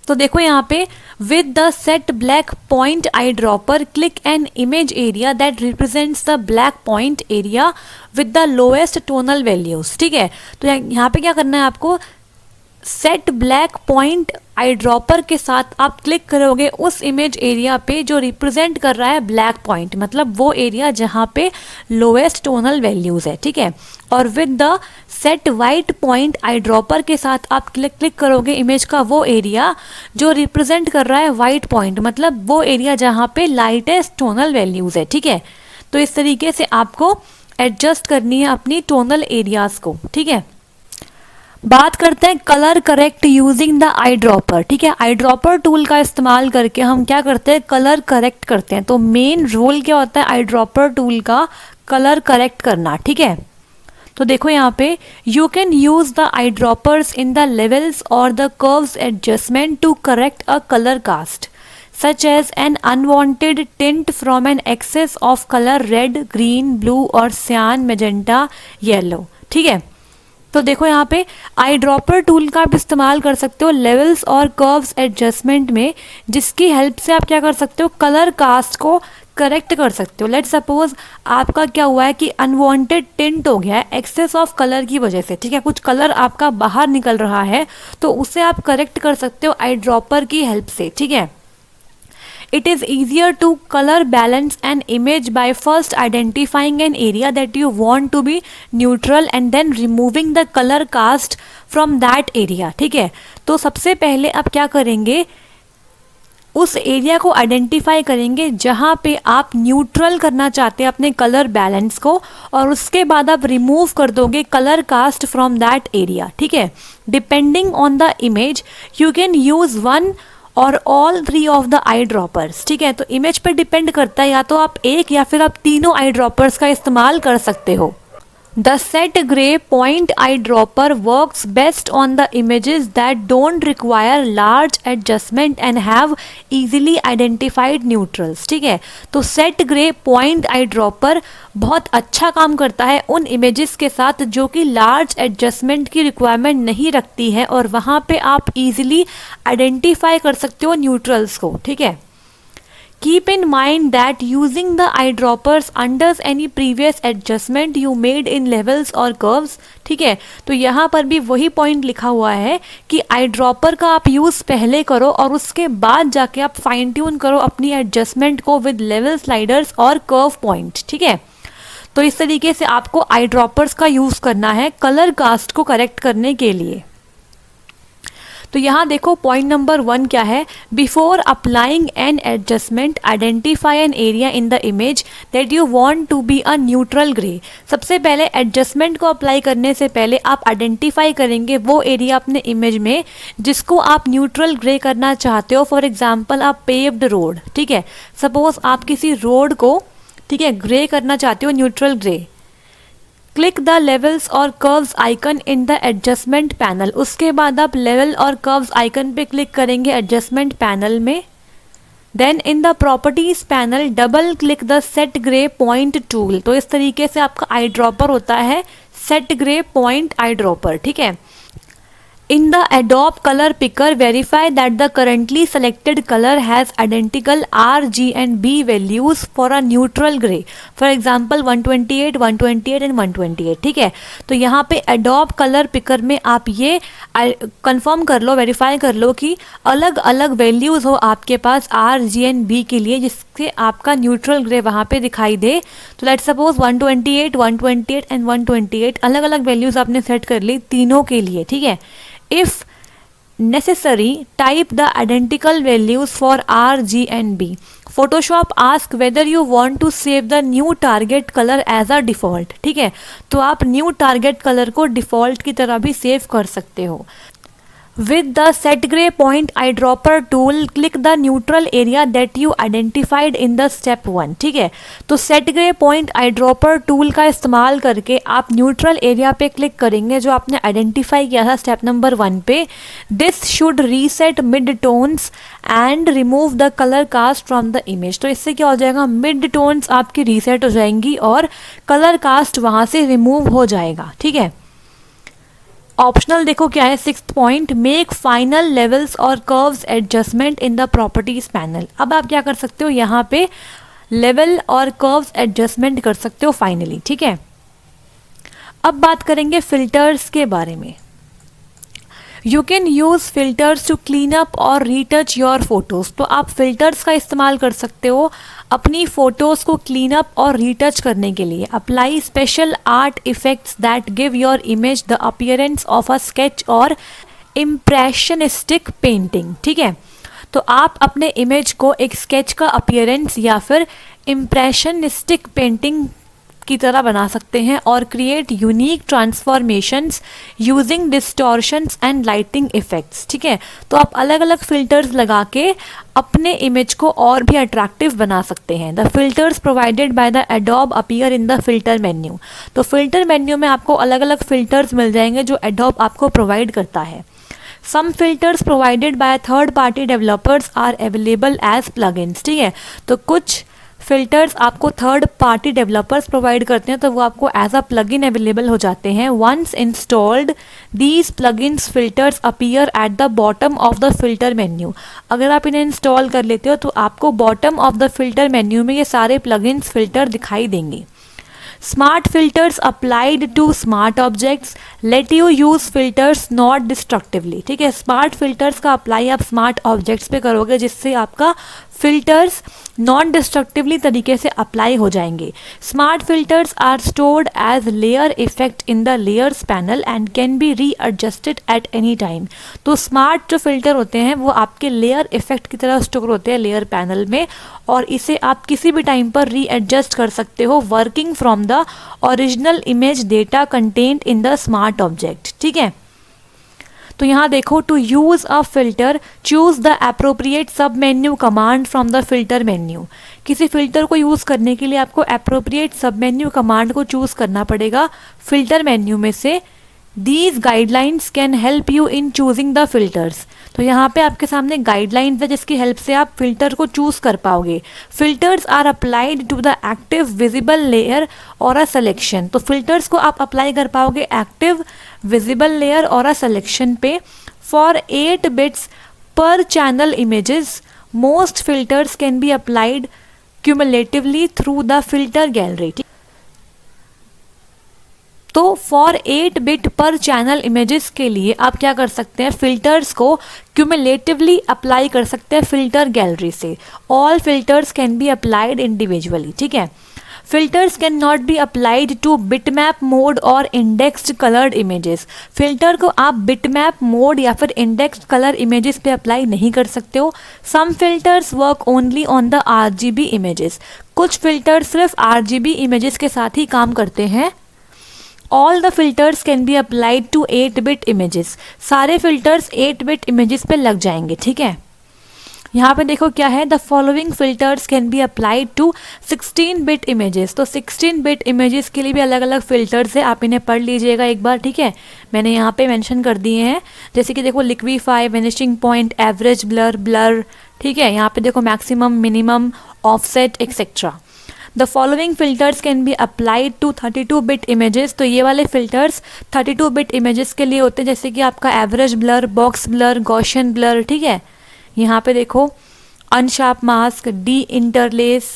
तो देखो यहाँ पे with the set black point eye dropper click an image area that represents the black point area with the lowest tonal values. ठीक है, तो यहाँ पे क्या करना है आपको, set black point eye dropper के साथ आप क्लिक करोगे उस इमेज एरिया पे जो रिप्रेजेंट कर रहा है ब्लैक पॉइंट, मतलब वो एरिया जहाँ पे लोएस्ट टोनल वैल्यूज है। ठीक है, और with the set white point eye dropper के साथ आप क्लिक करोगे इमेज का वो एरिया जो रिप्रेजेंट कर रहा है वाइट पॉइंट, मतलब वो एरिया जहाँ पे लाइटेस्ट टोनल वैल्यूज है। ठीक है, तो इस तरीके से आपको एडजस्ट करनी है अपनी टोनल एरियाज को। ठीक है, बात करते हैं colour correct using the eye dropper. ठीक है, आई ड्रॉपर टूल का इस्तेमाल करके हम क्या करते हैं, कलर करेक्ट करते हैं। तो मेन रोल क्या होता है आई ड्रॉपर टूल का, कलर करेक्ट करना। ठीक है, तो देखो यहाँ पे you can use the eye droppers in the levels or the curves adjustment to correct a colour cast such as an unwanted tint from an excess of color red, green, blue और cyan, magenta, yellow। ठीक है, तो देखो यहाँ पे आई dropper tool का आप इस्तेमाल कर सकते हो लेवल्स और कर्व्स एडजस्टमेंट में, जिसकी हेल्प से आप क्या कर सकते हो, कलर कास्ट को करेक्ट कर सकते हो। लेट सपोज आपका क्या हुआ है कि अनवांटेड टिंट हो गया है एक्सेस ऑफ कलर की वजह से। ठीक है, कुछ कलर आपका बाहर निकल रहा है, तो उसे आप करेक्ट कर सकते हो आई ड्रॉपर की हेल्प से। ठीक है, it is easier to color balance an image by first identifying an area that you want to be neutral and then removing the color cast from that area। ठीक है, तो सबसे पहले आप क्या करेंगे, उस एरिया को आइडेंटिफाई करेंगे जहाँ पे आप न्यूट्रल करना चाहते हैं अपने कलर बैलेंस को, और उसके बाद आप रिमूव कर दोगे colour cast from that area. ठीक है, depending on the image you can use one or all three of the eye droppers. ठीक है, तो इमेज पर डिपेंड करता है, या तो आप एक या फिर आप तीनों आई ड्रॉपर्स का इस्तेमाल कर सकते हो। The set grey point eye dropper works best on the images that don't require large adjustment and have easily identified neutrals. ठीक है, तो set grey point eye dropper बहुत अच्छा काम करता है उन इमेजेस के साथ जो कि लार्ज एडजस्टमेंट की रिक्वायरमेंट नहीं रखती है, और वहाँ पे आप इजीली आइडेंटिफाई कर सकते हो न्यूट्रल्स को। ठीक है, keep in mind that using the eyedroppers undoes any previous adjustment you made in levels or curves। ठीक है, तो यहाँ पर भी वही पॉइंट लिखा हुआ है कि आई ड्रॉपर का आप यूज़ पहले करो और उसके बाद जाके आप फाइन ट्यून करो अपनी एडजस्टमेंट को विद लेवल स्लाइडर्स और कर्व पॉइंट। ठीक है, तो इस तरीके से आपको आई ड्रॉपर्स का यूज़ करना है कलर कास्ट को करेक्ट करने के लिए। तो यहाँ देखो पॉइंट नंबर 1 क्या है, before applying an adjustment identify an area in the image that you want to be a neutral grey. सबसे पहले एडजस्टमेंट को अप्लाई करने से पहले आप आइडेंटिफाई करेंगे वो एरिया अपने इमेज में जिसको आप न्यूट्रल ग्रे करना चाहते हो। फॉर एग्जाम्पल आप पेव्ड रोड, ठीक है, सपोज आप किसी रोड को, ठीक है, ग्रे करना चाहते हो neutral grey. Click the levels or curves icon in the adjustment panel. उसके बाद आप लेवल और कर्व्स आइकन पे क्लिक करेंगे एडजस्टमेंट पैनल में। Then in the properties panel double click the set grey point tool. तो इस तरीके से आपका आई ड्रॉपर होता है set grey point eye dropper. ठीक है, in the Adobe color picker verify that the currently selected color has identical R, G and B values for a neutral gray। for example 128, 128 and 128। ठीक है, तो यहाँ पे Adobe color picker में आप ये कंफर्म कर लो, वेरीफाई कर लो कि अलग अलग वैल्यूज़ हो आपके पास R, G and B के लिए, जिससे आपका न्यूट्रल ग्रे वहाँ पे दिखाई दे। तो लेट्स सपोज 128, 128 एंड 128 अलग अलग वैल्यूज़ आपने सेट कर ली तीनों के लिए। ठीक है, if necessary type the identical values for R, G and B। Photoshop ask whether you want to save the new target color as a default। ठीक है, तो आप न्यू टारगेट कलर को डिफ़ॉल्ट की तरह भी सेव कर सकते हो। With the set gray point eyedropper tool, click the neutral area that you identified in the step 1। ठीक है, तो set gray point eyedropper tool का इस्तेमाल करके आप न्यूट्रल एरिया पे क्लिक करेंगे जो आपने आइडेंटिफाई किया था स्टेप नंबर 1 पे। This should reset mid tones and remove the color cast from the image। तो इससे क्या हो जाएगा, मिड टोन्स आपकी रीसेट हो जाएंगी और कलर कास्ट वहाँ से रिमूव हो जाएगा। ठीक है, ऑप्शनल देखो क्या है 6th point, make final levels or curves adjustment in the properties panel. अब आप क्या कर सकते हो, यहाँ पे लेवल और कर्व्स एडजस्टमेंट कर सकते हो फाइनली। ठीक है, अब बात करेंगे फिल्टर्स के बारे में। You can use filters to clean up और रीटच योर फोटोज़। तो आप फिल्टर्स का इस्तेमाल कर सकते हो अपनी फ़ोटोज़ को क्लीन अप और रीटच करने के लिए। Apply special art effects that give your image the appearance of a sketch और इम्प्रेशनिस्टिक पेंटिंग। ठीक है, तो आप अपने इमेज को एक स्केच का अपीयरेंस या फिर इम्प्रेशनिस्टिक पेंटिंग की तरह बना सकते हैं और create unique transformations using distortions and lighting effects. ठीक है, तो आप अलग अलग फिल्टर्स लगा के अपने इमेज को और भी अट्रैक्टिव बना सकते हैं। The filters provided by the adobe appear in the filter menu. तो फिल्टर मेन्यू में आपको अलग अलग फिल्टर्स मिल जाएंगे जो एडोब आपको प्रोवाइड करता है। Some filters provided by third party developers are available as plugins। ठीक है, तो कुछ फिल्टर्स आपको थर्ड पार्टी डेवलपर्स प्रोवाइड करते हैं तो वो आपको एज अ प्लगइन अवेलेबल हो जाते हैं। Once installed these plugins filters appear at the bottom of the filter menu. अगर आप इन्हें इंस्टॉल कर लेते हो तो आपको bottom of the filter menu में ये सारे प्लगइन्स फिल्टर दिखाई देंगे। Smart filters applied to smart objects let you use filters not destructively। ठीक है, स्मार्ट फिल्टर्स का अप्लाई आप स्मार्ट ऑब्जेक्ट्स पे करोगे जिससे आपका फिल्टर्स नॉन डिस्ट्रक्टिवली तरीके से अप्लाई हो जाएंगे। Smart filters are stored as layer effect in the layers panel and can be readjusted at any time. तो स्मार्ट जो फिल्टर होते हैं वो आपके लेयर इफेक्ट की तरह स्टोर होते हैं लेयर पैनल में और इसे आप किसी भी टाइम पर रीएडजस्ट कर सकते हो working from the original image data content in the smart object. ठीक है, तो यहाँ देखो, to use a filter choose the appropriate sub menu command from the filter menu. किसी फिल्टर को यूज़ करने के लिए आपको अप्रोप्रिएट सब मेन्यू कमांड को चूज़ करना पड़ेगा फिल्टर मेन्यू में से। These guidelines can help you in choosing the filters. तो यहाँ पे आपके सामने गाइडलाइंस है जिसकी हेल्प से आप फिल्टर को चूज़ कर पाओगे। Filters are applied to the active visible layer और अ सिलेक्शन। तो फिल्टर्स को आप अप्लाई कर पाओगे एक्टिव विजिबल लेयर और अ सिलेक्शन पे। फॉर 8 बिट्स पर channel images most filters can be applied cumulatively through the filter gallery. तो फॉर 8 बिट पर चैनल इमेजेस के लिए आप क्या कर सकते हैं, फिल्टर्स को क्यूमुलेटिवली अप्लाई कर सकते हैं फिल्टर गैलरी से। All filters can be applied individually. ठीक है, filters can not be applied to bitmap mode or indexed coloured images. Filter को आप बिटमैप मोड या फिर इंडेक्स्ड कलर इमेजेस पे अप्लाई नहीं कर सकते हो। Some filters work only on the RGB images. कुछ फिल्टर सिर्फ RGB इमेजेस के साथ ही काम करते हैं। All the filters can be applied to 8 bit images. सारे फिल्टर्स 8 बिट इमेजेस पे लग जाएंगे। ठीक है, यहाँ पे देखो क्या है, the following filters can be applied to 16 bit images. तो 16 बिट इमेजेस के लिए भी अलग अलग फिल्टर्स है, आप इन्हें पढ़ लीजिएगा एक बार। ठीक है, मैंने यहाँ पे मेंशन कर दिए हैं, जैसे कि देखो liquify, vanishing point, average blur, blur. ठीक है, यहाँ पे देखो maximum, minimum, offset etcetera. The following filters can be applied to 32 bit images. तो ये वाले फिल्टर्स 32 बिट इमेजेस के लिए होते हैं, जैसे कि आपका average blur, box blur, Gaussian blur. ठीक है, यहाँ पे देखो unsharp mask, deinterlace,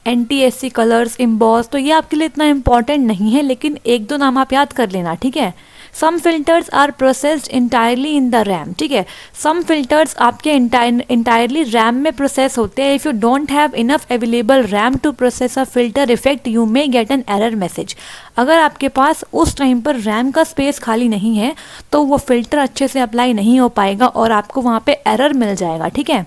NTSC colours, emboss. तो ये आपके लिए इतना इंपॉर्टेंट नहीं है, लेकिन एक दो नाम आप याद कर लेना। ठीक है, some filters are processed entirely in the RAM. ठीक है, सम फिल्टर्स आपके इंटायरली रैम में प्रोसेस होते हैं। If you don't have enough available RAM to process a filter effect you may get an error message. अगर आपके पास उस time पर रैम का स्पेस खाली नहीं है तो वो फिल्टर अच्छे से अप्लाई नहीं हो पाएगा और आपको वहाँ पे एरर मिल जाएगा। ठीक है,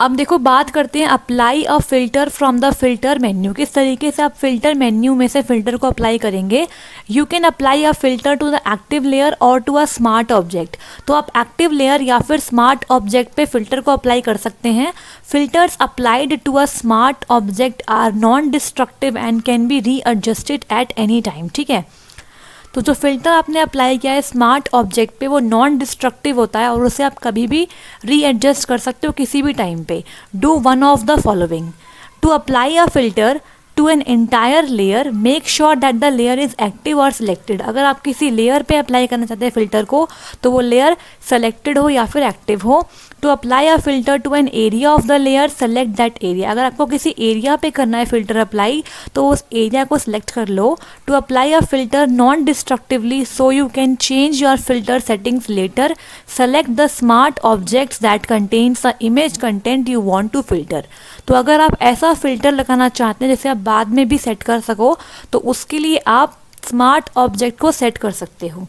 अब देखो बात करते हैं apply a filter from the filter menu. किस तरीके से आप फिल्टर मेन्यू में से फिल्टर को अप्लाई करेंगे। You can apply a filter to the active layer or to a smart object. तो आप एक्टिव लेयर या फिर स्मार्ट ऑब्जेक्ट पे फिल्टर को अप्लाई कर सकते हैं। Filters applied to a smart object are non destructive and can be readjusted at any time. ठीक है, तो जो फिल्टर आपने अप्लाई किया है स्मार्ट ऑब्जेक्ट पे वो नॉन डिस्ट्रक्टिव होता है और उसे आप कभी भी रीएडजस्ट कर सकते हो किसी भी टाइम पे। Do one of the following. To apply a filter to an entire layer make sure that the layer is active और सिलेक्टेड। अगर आप किसी लेयर पे अप्लाई करना चाहते हैं फिल्टर को तो वो लेयर सेलेक्टेड हो या फिर एक्टिव हो। To apply a filter to an area of the layer select that area. अगर आपको किसी एरिया पे करना है फिल्टर अप्लाई तो उस एरिया को सिलेक्ट कर लो। To apply a filter non destructively so you can change your filter settings later select the smart objects that contains the image content you want to filter. तो अगर आप ऐसा filter लगाना चाहते हैं जैसे आप बाद में भी सेट कर सको तो उसके लिए आप स्मार्ट ऑब्जेक्ट को सेट कर सकते हो।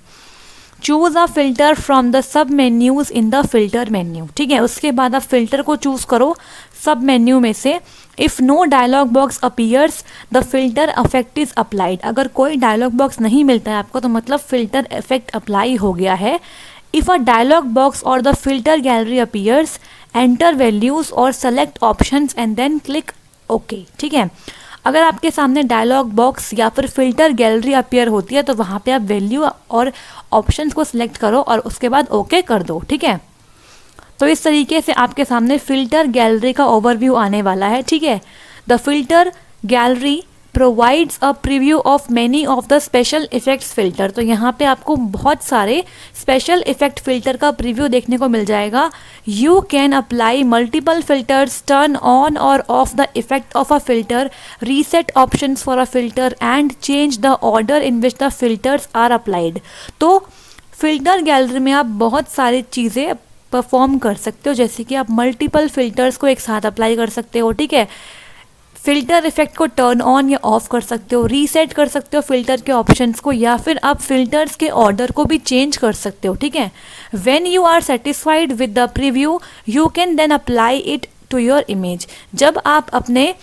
Choose a filter from the sub menus in the filter menu, ठीक है। उसके बाद आप फिल्टर को चूज करो सब मेन्यू में से। If no dialog box appears the filter effect is applied, अगर कोई डायलॉग बॉक्स नहीं मिलता है आपको तो मतलब फिल्टर इफेक्ट अप्लाई हो गया है। If a dialog box or the filter gallery appears, enter values or select options and then click okay, ठीक है। अगर आपके सामने डायलॉग बॉक्स या फिर फिल्टर गैलरी अपीयर होती है तो वहाँ पे आप वैल्यू और ऑप्शंस को सिलेक्ट करो और उसके बाद ओके कर दो, ठीक है। तो इस तरीके से आपके सामने फिल्टर गैलरी का ओवरव्यू आने वाला है, ठीक है। The filter gallery provides a preview of many of the special effects filter, तो यहाँ पे आपको बहुत सारे स्पेशल इफेक्ट फिल्टर का प्रीव्यू देखने को मिल जाएगा। You can apply multiple filters, turn on और off the effect of a filter, reset options for a filter and change the order in which the filters are applied. तो filter gallery में आप बहुत सारी चीज़ें परफॉर्म कर सकते हो, जैसे कि आप मल्टीपल फिल्टर्स को एक साथ अप्लाई कर सकते हो, ठीक है। फिल्टर इफेक्ट को टर्न ऑन या ऑफ कर सकते हो, रीसेट कर सकते हो फिल्टर के ऑप्शंस को, या फिर आप फिल्टर्स के ऑर्डर को भी चेंज कर सकते हो, ठीक है। When you are satisfied with the preview you can then apply it to your image. जब आप अपने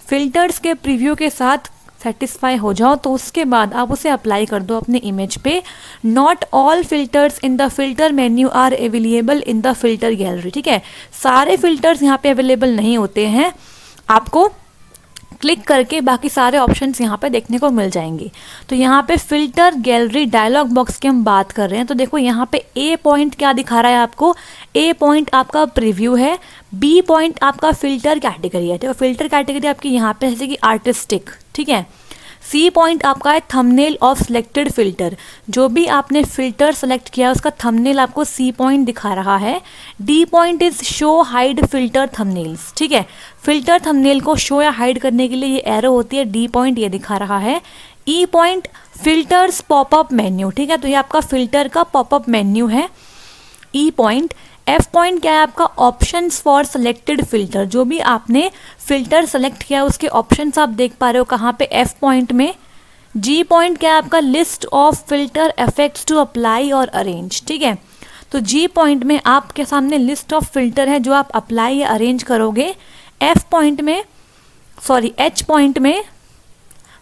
फिल्टर्स के प्रीव्यू के साथ सेटिस्फाई हो जाओ तो उसके बाद आप उसे अप्लाई कर दो अपने इमेज पे। Not all filters in the filter menu are available in the filter gallery, ठीक है। सारे फिल्टर्स यहाँ पे अवेलेबल नहीं होते हैं, आपको क्लिक करके बाकी सारे ऑप्शंस यहाँ पे देखने को मिल जाएंगे। तो यहाँ पे फिल्टर गैलरी डायलॉग बॉक्स की हम बात कर रहे हैं, तो देखो यहाँ पे ए पॉइंट क्या दिखा रहा है आपको, ए पॉइंट आपका प्रीव्यू है, बी पॉइंट आपका फिल्टर कैटेगरी है, तो फिल्टर कैटेगरी आपकी यहाँ पे जैसे कि आर्टिस्टिक, ठीक है। सी पॉइंट आपका है थंबनेल ऑफ सिलेक्टेड फिल्टर, जो भी आपने फिल्टर सेलेक्ट किया उसका थंबनेल आपको सी पॉइंट दिखा रहा है। D point is show hide filter thumbnails, ठीक है। फिल्टर थंबनेल को शो या हाइड करने के लिए ये एरो होती है, डी पॉइंट ये दिखा रहा है। ई पॉइंट फिल्टर्स पॉपअप मेन्यू, ठीक है, तो ये आपका फिल्टर का पॉपअप मेन्यू है ई पॉइंट। एफ पॉइंट क्या है आपका ऑप्शंस फॉर सेलेक्टेड फिल्टर, जो भी आपने फिल्टर सेलेक्ट किया उसके ऑप्शंस आप देख पा रहे हो कहाँ पे, एफ पॉइंट में। जी पॉइंट क्या है आपका list of filter effects to apply और अरेंज, ठीक है। तो जी पॉइंट में आपके सामने लिस्ट ऑफ फिल्टर है जो आप अप्लाई या अरेंज करोगे। एफ पॉइंट में एच पॉइंट में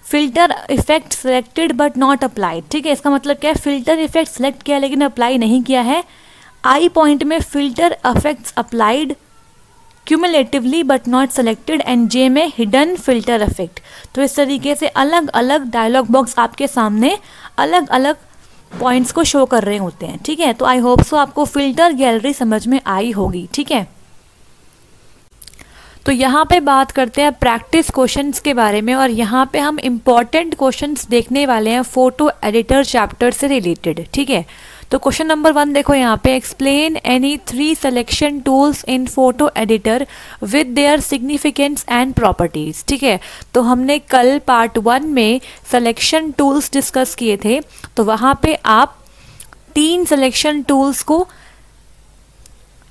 filter effect selected but not applied, ठीक है। इसका मतलब क्या है, फिल्टर इफेक्ट सिलेक्ट किया लेकिन अप्लाई नहीं किया है। आई पॉइंट में filter effects applied cumulatively but not selected, and J में हिडन फिल्टर इफेक्ट। तो इस तरीके से अलग अलग डायलॉग बॉक्स आपके सामने अलग अलग पॉइंट्स को शो कर रहे होते हैं, ठीक है। तो आई होप सो आपको फिल्टर गैलरी समझ में आई होगी, ठीक है। तो यहाँ पे बात करते हैं प्रैक्टिस क्वेश्चंस के बारे में, और यहाँ पे हम इम्पॉर्टेंट क्वेश्चंस देखने वाले हैं फोटो एडिटर चैप्टर से रिलेटेड, ठीक है। तो क्वेश्चन नंबर 1 देखो यहाँ पे, explain any 3 selection tools in photo editor with their significance and properties, ठीक है। तो हमने कल पार्ट 1 में सिलेक्शन टूल्स डिस्कस किए थे, तो वहाँ पे आप 3 सिलेक्शन टूल्स को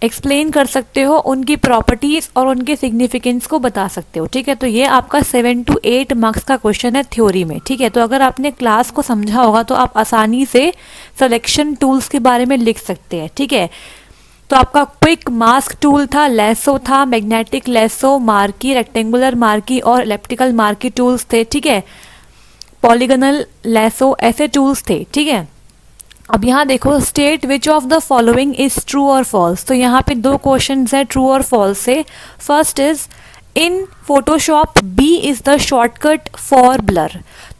एक्सप्लेन कर सकते हो, उनकी प्रॉपर्टीज़ और उनके सिग्निफिकेंस को बता सकते हो, ठीक है। तो ये आपका 7 to 8 मार्क्स का क्वेश्चन है थ्योरी में, ठीक है। तो अगर आपने क्लास को समझा होगा तो आप आसानी से सिलेक्शन टूल्स के बारे में लिख सकते हैं, ठीक है। तो आपका क्विक मास्क टूल था, लेसो था, magnetic lasso, marquee, rectangular marquee और इलेप्टिकल मार्की टूल्स थे, ठीक है। पॉलीगनल लेसो ऐसे टूल्स थे, ठीक है। अब यहाँ देखो, state which of the following is true और फॉल्स। तो यहाँ पे 2 क्वेश्चंस है ट्रू और फॉल्स से। First is in Photoshop B is the shortcut for blur.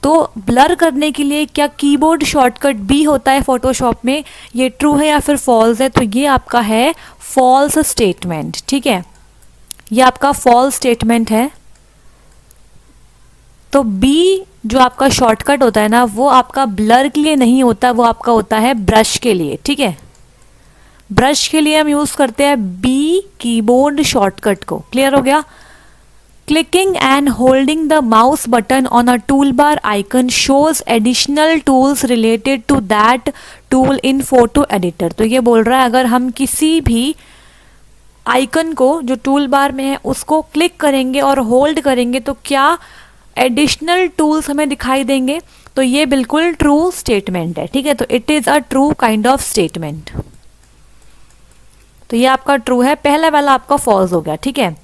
तो ब्लर करने के लिए क्या कीबोर्ड शॉर्टकट बी होता है फोटोशॉप में, ये ट्रू है या फिर फॉल्स है? तो ये आपका है फॉल्स स्टेटमेंट, ठीक है, ये आपका फॉल्स स्टेटमेंट है। तो बी जो आपका शॉर्टकट होता है ना, वो आपका ब्लर के लिए नहीं होता, वो आपका होता है ब्रश के लिए, ठीक है। ब्रश के लिए हम यूज करते हैं बी कीबोर्ड शॉर्टकट को। क्लियर हो गया? Clicking and holding the mouse button on a toolbar icon shows additional tools related to that tool in photo editor. तो ये बोल रहा है अगर हम किसी भी आइकन को जो टूल बार में है उसको क्लिक करेंगे और होल्ड करेंगे तो क्या एडिशनल टूल्स हमें दिखाई देंगे। तो ये बिल्कुल ट्रू स्टेटमेंट है, ठीक है। तो it is a true kind of statement. तो ये आपका ट्रू है, पहला वाला आपका फॉल्स हो गया, ठीक है।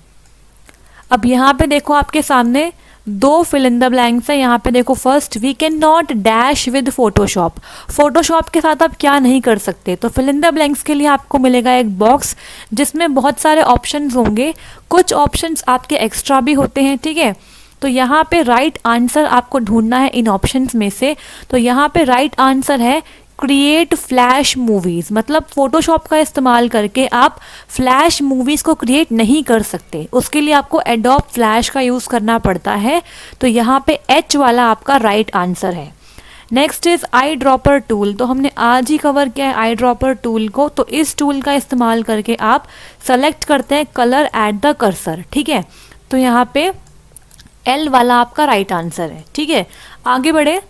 अब यहाँ पे देखो आपके सामने दो फिल इन द ब्लैंक्स है। यहाँ पे देखो first, we can not dash with Photoshop. Photoshop के साथ आप क्या नहीं कर सकते, तो फिल इन द ब्लैंक्स के लिए आपको मिलेगा एक बॉक्स जिसमें बहुत सारे ऑप्शंस होंगे, कुछ ऑप्शंस आपके एक्स्ट्रा भी होते हैं, ठीक है। तो यहाँ पे राइट आंसर आपको ढूंढना है इन ऑप्शंस में से। तो यहाँ पे राइट आंसर है क्रिएट फ्लैश मूवीज़, मतलब फोटोशॉप का इस्तेमाल करके आप फ्लैश मूवीज़ को क्रिएट नहीं कर सकते, उसके लिए आपको एडोब फ्लैश का यूज़ करना पड़ता है। तो यहाँ पे एच वाला आपका राइट आंसर है। Next is I dropper tool. तो हमने आज ही कवर किया है आई ड्रॉपर टूल को। तो इस टूल का इस्तेमाल करके आप सेलेक्ट करते हैं कलर एट द कर्सर, ठीक है। तो यहाँ पे एल वाला आपका राइट आंसर है, ठीक है। आगे बढ़े।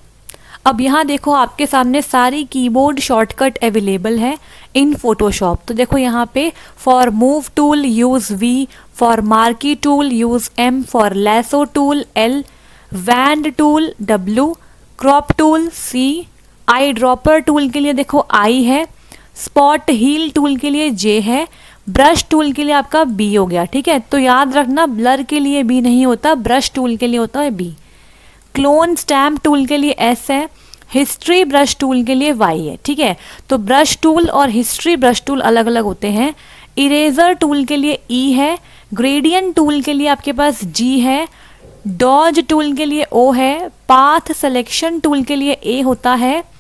अब यहाँ देखो आपके सामने सारी कीबोर्ड शॉर्टकट अवेलेबल है इन फोटोशॉप। तो देखो यहाँ पे for move tool use V, for marquee tool use M, for lasso tool L, wand tool W, crop tool C, eye dropper tool के लिए देखो आई है, स्पॉट हील टूल के लिए जे है, ब्रश टूल के लिए आपका बी हो गया, ठीक है। तो याद रखना ब्लर के लिए बी नहीं होता, ब्रश टूल के लिए होता है बी। क्लोन स्टैम्प टूल के लिए एस है, हिस्ट्री ब्रश टूल के लिए वाई है, ठीक है। तो ब्रश टूल और हिस्ट्री ब्रश टूल अलग अलग होते हैं। इरेजर टूल के लिए ई है, ग्रेडियंट टूल के लिए आपके पास जी है, डॉज टूल के लिए ओ है, पाथ सिलेक्शन टूल के लिए ए होता है,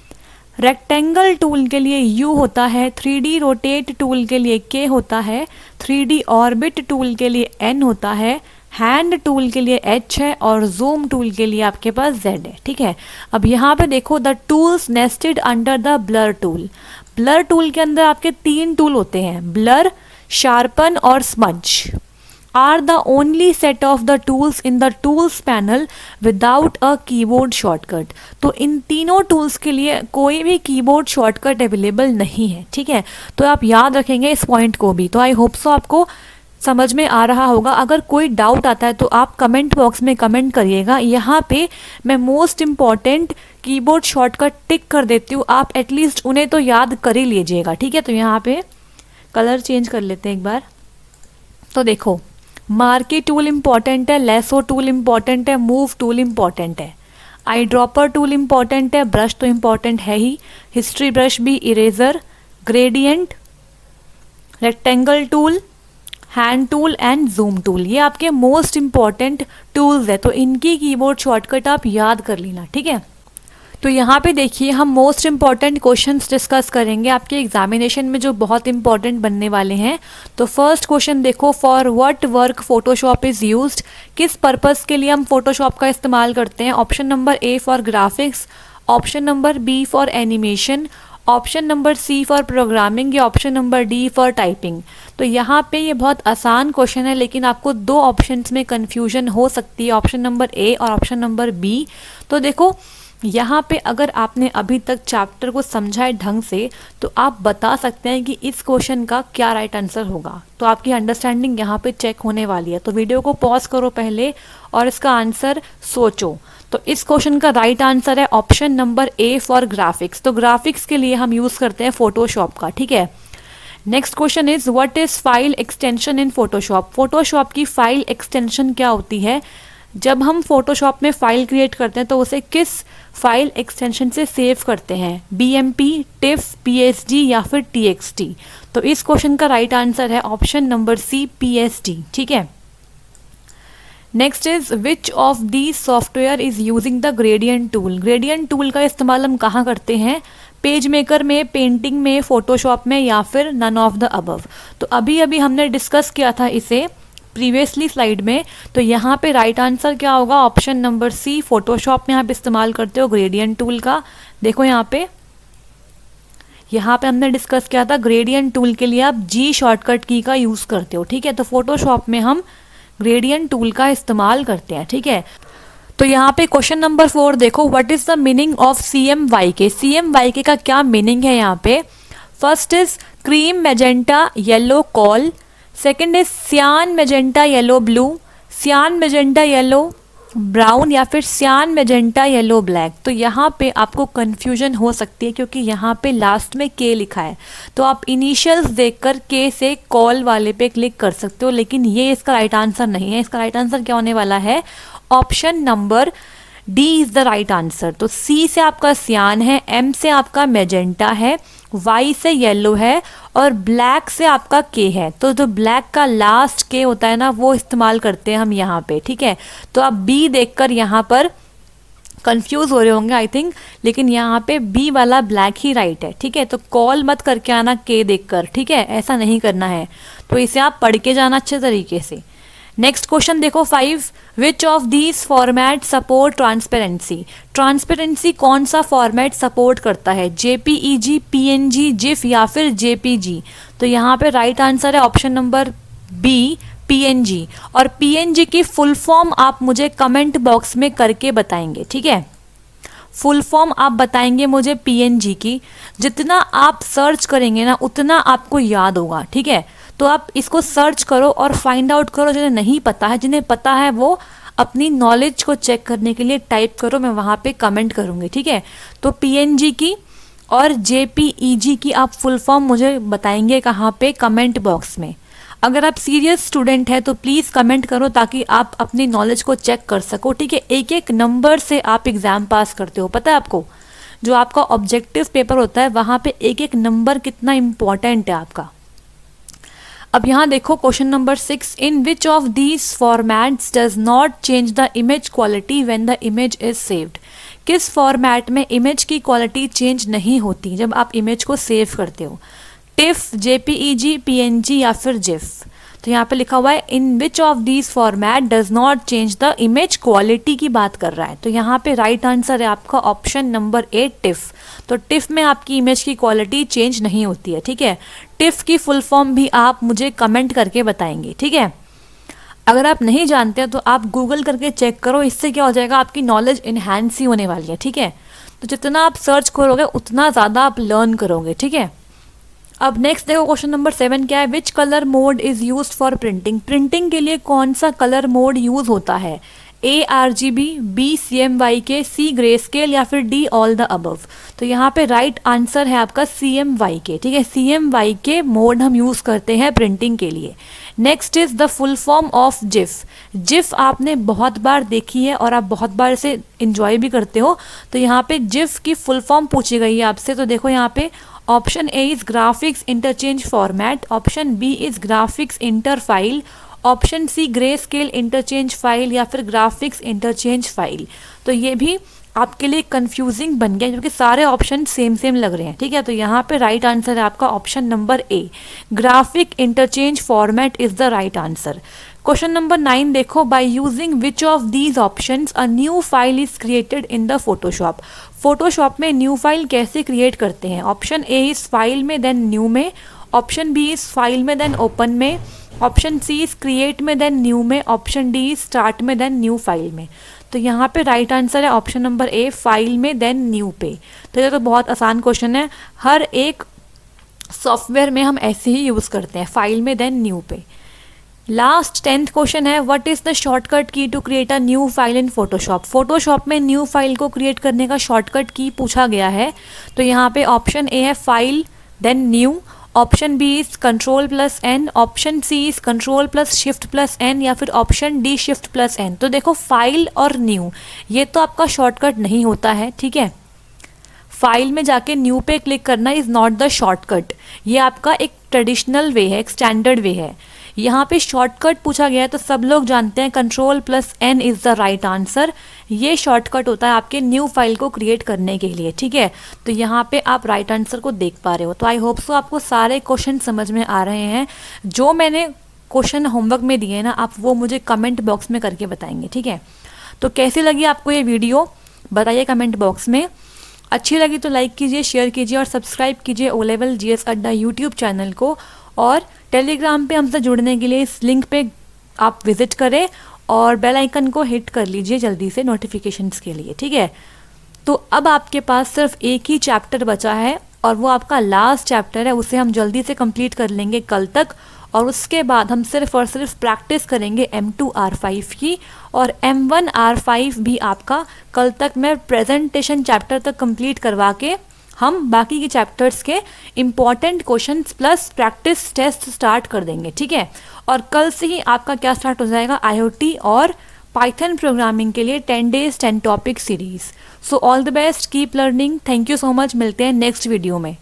रेक्टेंगल टूल के लिए यू होता है, 3D रोटेट टूल के लिए के होता है, 3D ऑर्बिट टूल के लिए एन होता है, हैंड टूल के लिए एच है और जूम टूल के लिए आपके पास जेड है, ठीक है। अब यहाँ पे देखो the tools nested under the blur tool. Blur tool के अंदर आपके तीन टूल होते हैं, ब्लर, शार्पन और smudge are the only set of the tools in the tools panel without a keyboard shortcut. तो इन तीनों टूल्स के लिए कोई भी कीबोर्ड शॉर्टकट अवेलेबल नहीं है, ठीक है। तो आप याद रखेंगे इस पॉइंट को भी। तो आई होप सो आपको समझ में आ रहा होगा। अगर कोई डाउट आता है तो आप कमेंट बॉक्स में कमेंट करिएगा। यहाँ पे मैं मोस्ट इम्पॉर्टेंट कीबोर्ड शॉर्टकट टिक कर देती हूँ, आप एटलीस्ट उन्हें तो याद कर ही लीजिएगा, ठीक है। तो यहाँ पे कलर चेंज कर लेते हैं एक बार। तो देखो मार्की टूल इम्पॉर्टेंट है, लेसो टूल इम्पॉर्टेंट है, मूव टूल इम्पॉर्टेंट है, आई ड्रॉपर टूल इम्पॉर्टेंट है, ब्रश तो इम्पॉर्टेंट है ही, हिस्ट्री ब्रश भी, eraser, gradient, rectangle tool, hand tool and zoom tool, ये आपके मोस्ट इम्पॉर्टेंट टूल्स है। तो इनकी कीबोर्ड शॉर्टकट आप याद कर लेना, ठीक है। तो यहाँ पे देखिए हम मोस्ट इम्पॉर्टेंट क्वेश्चंस डिस्कस करेंगे आपके एग्जामिनेशन में जो बहुत इंपॉर्टेंट बनने वाले हैं। तो फर्स्ट क्वेश्चन देखो, for what work Photoshop is used, किस पर्पस के लिए हम फोटोशॉप का इस्तेमाल करते हैं। Option number A for graphics, option number B for animation, option number C for programming या option number D for typing. तो यहाँ पे ये बहुत आसान क्वेश्चन है, लेकिन आपको दो ऑप्शंस में कन्फ्यूजन हो सकती है, ऑप्शन नंबर ए और ऑप्शन नंबर बी। तो देखो यहाँ पे अगर आपने अभी तक चैप्टर को समझा है ढंग से तो आप बता सकते हैं कि इस क्वेश्चन का क्या राइट आंसर होगा। तो आपकी अंडरस्टैंडिंग यहाँ पे चेक होने वाली है। तो वीडियो को पॉज करो पहले और इसका आंसर सोचो। तो इस क्वेश्चन का राइट आंसर है option number A for graphics. तो ग्राफिक्स के लिए हम यूज़ करते हैं फोटोशॉप का, ठीक है। Next question is what is file extension in Photoshop. Photoshop की फाइल एक्सटेंशन क्या होती है। जब हम फोटोशॉप में फाइल क्रिएट करते हैं तो उसे किस फाइल एक्सटेंशन से सेव करते हैं, BMP, TIFF, PSD या फिर TXT। तो इस क्वेश्चन का राइट आंसर है ऑप्शन नंबर सी, PSD, ठीक है। Next is which of the software is using the gradient tool. Gradient tool का इस्तेमाल हम कहाँ करते हैं, पेज मेकर में, पेंटिंग में, फोटोशॉप में या फिर नन ऑफ द अबव। तो अभी अभी हमने डिस्कस किया था इसे प्रीवियसली स्लाइड में। तो यहाँ पे राइट आंसर क्या होगा, ऑप्शन नंबर सी, फोटोशॉप में आप इस्तेमाल करते हो ग्रेडियंट टूल का। देखो यहाँ पे हमने डिस्कस किया था ग्रेडियंट टूल के लिए आप G शॉर्टकट की का यूज़ करते हो, ठीक है। तो फोटोशॉप में हम ग्रेडियंट टूल का इस्तेमाल करते हैं, ठीक है। तो यहाँ पे क्वेश्चन नंबर 4 देखो, what is the meaning of CMYK। CMYK का क्या मीनिंग है यहाँ पे। First is cream magenta yellow call, second is सियान मैजेंटा येलो ब्लू, सियान मैजेंटा येलो ब्राउन या फिर सियान मैजेंटा येलो ब्लैक। तो यहाँ पे आपको कन्फ्यूजन हो सकती है क्योंकि यहाँ पे लास्ट में के लिखा है, तो आप इनिशियल्स देखकर के से कॉल वाले पे क्लिक कर सकते हो, लेकिन ये इसका राइट आंसर नहीं है। इसका राइट आंसर क्या होने वाला है, option number D is the right answer. तो सी से आपका सियान है, एम से आपका मैजेंटा है, वाई से येलो है और ब्लैक से आपका के है। तो जो ब्लैक का लास्ट के होता है ना, वो इस्तेमाल करते हैं हम यहाँ पे, ठीक है। तो आप बी देखकर यहाँ पर कंफ्यूज हो रहे होंगे आई थिंक, लेकिन यहाँ पे बी वाला ब्लैक ही राइट है, ठीक है। तो कॉल मत करके आना के देखकर, ठीक है, ऐसा नहीं करना है। तो इसे आप पढ़ के जाना अच्छे तरीके से। नेक्स्ट क्वेश्चन देखो 5, विच of these format support transparency. Transparency कौन सा फॉर्मेट सपोर्ट करता है, जेपीईजी, पीएनजी, जिफ या फिर जेपीजी। तो यहाँ पे राइट आंसर है ऑप्शन नंबर बी, पीएनजी। और पीएनजी की फुल फॉर्म आप मुझे कमेंट बॉक्स में करके बताएंगे, ठीक है। फुल फॉर्म आप बताएंगे मुझे पीएनजी की। जितना आप सर्च करेंगे ना उतना आपको याद होगा, ठीक है। तो आप इसको सर्च करो और फाइंड आउट करो। जिन्हें नहीं पता है, जिन्हें पता है वो अपनी नॉलेज को चेक करने के लिए टाइप करो, मैं वहाँ पे कमेंट करूँगी, ठीक है। तो पीएनजी की और जेपीईजी की आप फुल फॉर्म मुझे बताएंगे कहाँ पे, कमेंट बॉक्स में। अगर आप सीरियस स्टूडेंट हैं तो प्लीज़ कमेंट करो ताकि आप अपनी नॉलेज को चेक कर सको, ठीक है। एक एक नंबर से आप एग्ज़ाम पास करते हो, पता है आपको। जो आपका ऑब्जेक्टिव पेपर होता है वहाँ पे एक एक नंबर कितना इम्पॉर्टेंट है आपका। अब यहाँ देखो question number 6, in which of these formats does not change the image quality when the image is saved. किस फॉर्मेट में इमेज की क्वालिटी चेंज नहीं होती जब आप इमेज को सेव करते हो, टिफ, जेपीईजी, पीएनजी या फिर जिफ। तो यहाँ पे लिखा हुआ है in which of these format does not change the image quality की बात कर रहा है। तो यहाँ पे राइट आंसर है आपका ऑप्शन नंबर ए, टिफ। तो टिफ में आपकी इमेज की क्वालिटी चेंज नहीं होती है, ठीक है। टिफ की फुल फॉर्म भी आप मुझे कमेंट करके बताएंगे, ठीक है। अगर आप नहीं जानते तो आप गूगल करके चेक करो, इससे क्या हो जाएगा, आपकी नॉलेज इन्हांस ही होने वाली है, ठीक है। तो जितना आप सर्च करोगे उतना ज़्यादा आप लर्न करोगे, ठीक है। अब नेक्स्ट देखो क्वेश्चन नंबर 7 क्या है, which colour mode is use for printing. Printing के लिए कौन सा कलर मोड यूज़ होता है, ए RGB, बी CMYK, सी ग्रे स्केल या फिर डी ऑल द अबव। तो यहाँ पे राइट आंसर है आपका CMYK, ठीक है। CMYK मोड हम यूज़ करते हैं प्रिंटिंग के लिए। Next is the full form of GIF. GIF आपने बहुत बार देखी है और आप बहुत बार इसे इंजॉय भी करते हो। तो यहाँ पे जिफ की फुल फॉर्म पूछी गई है आपसे। तो देखो यहाँ पे option A is graphics interchange format, option B is graphics inter file, option C grey scale interchange file या फिर ग्राफिक्स इंटरचेंज फाइल। तो ये भी आपके लिए कंफ्यूजिंग बन गया क्योंकि सारे ऑप्शन सेम सेम लग रहे हैं, ठीक है। तो यहाँ पे राइट आंसर है आपका option number A, graphic interchange format is the right answer. Question number 9 देखो, by using which of these options a new file is created in the Photoshop. Photoshop में न्यू फाइल कैसे create करते हैं, option A is file में then new में, option B is file में then open में, option C is create में then new में, ऑप्शन डी इज स्टार्ट में देन न्यू फाइल में। तो यहाँ पे राइट आंसर है ऑप्शन नंबर ए, फाइल में देन न्यू पे। तो ये तो बहुत आसान क्वेश्चन है, हर एक सॉफ्टवेयर में हम ऐसे ही यूज़ करते हैं, फाइल में देन न्यू पे। लास्ट 10th क्वेश्चन है, what is the shortcut key to create a new file in Photoshop. Photoshop में न्यू फाइल को क्रिएट करने का शॉर्टकट की पूछा गया है। तो यहाँ पे ऑप्शन ए है file then new, option B is Ctrl+N, option C is Ctrl+Shift+N या फिर ऑप्शन डी Shift+N। तो देखो फाइल और न्यू ये तो आपका शॉर्टकट नहीं होता है, ठीक है। फाइल में जाके न्यू पे क्लिक करना इज़ नॉट द शॉर्टकट, ये आपका एक ट्रेडिशनल वे है, एक स्टैंडर्ड वे है। यहाँ पे शॉर्टकट पूछा गया है तो सब लोग जानते हैं Ctrl+N is the right answer. ये शॉर्टकट होता है आपके न्यू फाइल को क्रिएट करने के लिए, ठीक है। तो यहाँ पे आप राइट आंसर को देख पा रहे हो। तो आई होप सो आपको सारे क्वेश्चन समझ में आ रहे हैं। जो मैंने क्वेश्चन होमवर्क में दिए ना, आप वो मुझे कमेंट बॉक्स में करके बताएंगे, ठीक है। तो कैसी लगी आपको ये वीडियो बताइए कमेंट बॉक्स में। अच्छी लगी तो लाइक कीजिए, शेयर कीजिए और सब्सक्राइब कीजिए ओ लेवल GS अड्डा यूट्यूब चैनल को। और टेलीग्राम पे हमसे जुड़ने के लिए इस लिंक पे आप विजिट करें और बेल आइकन को हिट कर लीजिए जल्दी से नोटिफिकेशंस के लिए, ठीक है। तो अब आपके पास सिर्फ एक ही चैप्टर बचा है और वो आपका लास्ट चैप्टर है, उसे हम जल्दी से कंप्लीट कर लेंगे कल तक। और उसके बाद हम सिर्फ और सिर्फ प्रैक्टिस करेंगे M2R5 की, और M1R5 भी आपका कल तक मैं प्रेजेंटेशन चैप्टर तक कंप्लीट करवा के हम बाकी के चैप्टर्स के important questions plus practice test start कर देंगे, ठीक है। और कल से ही आपका क्या स्टार्ट हो जाएगा, IoT और पाइथन प्रोग्रामिंग के लिए 10 days 10 topic series. So all the best, keep learning, thank you so much, मिलते हैं नेक्स्ट वीडियो में।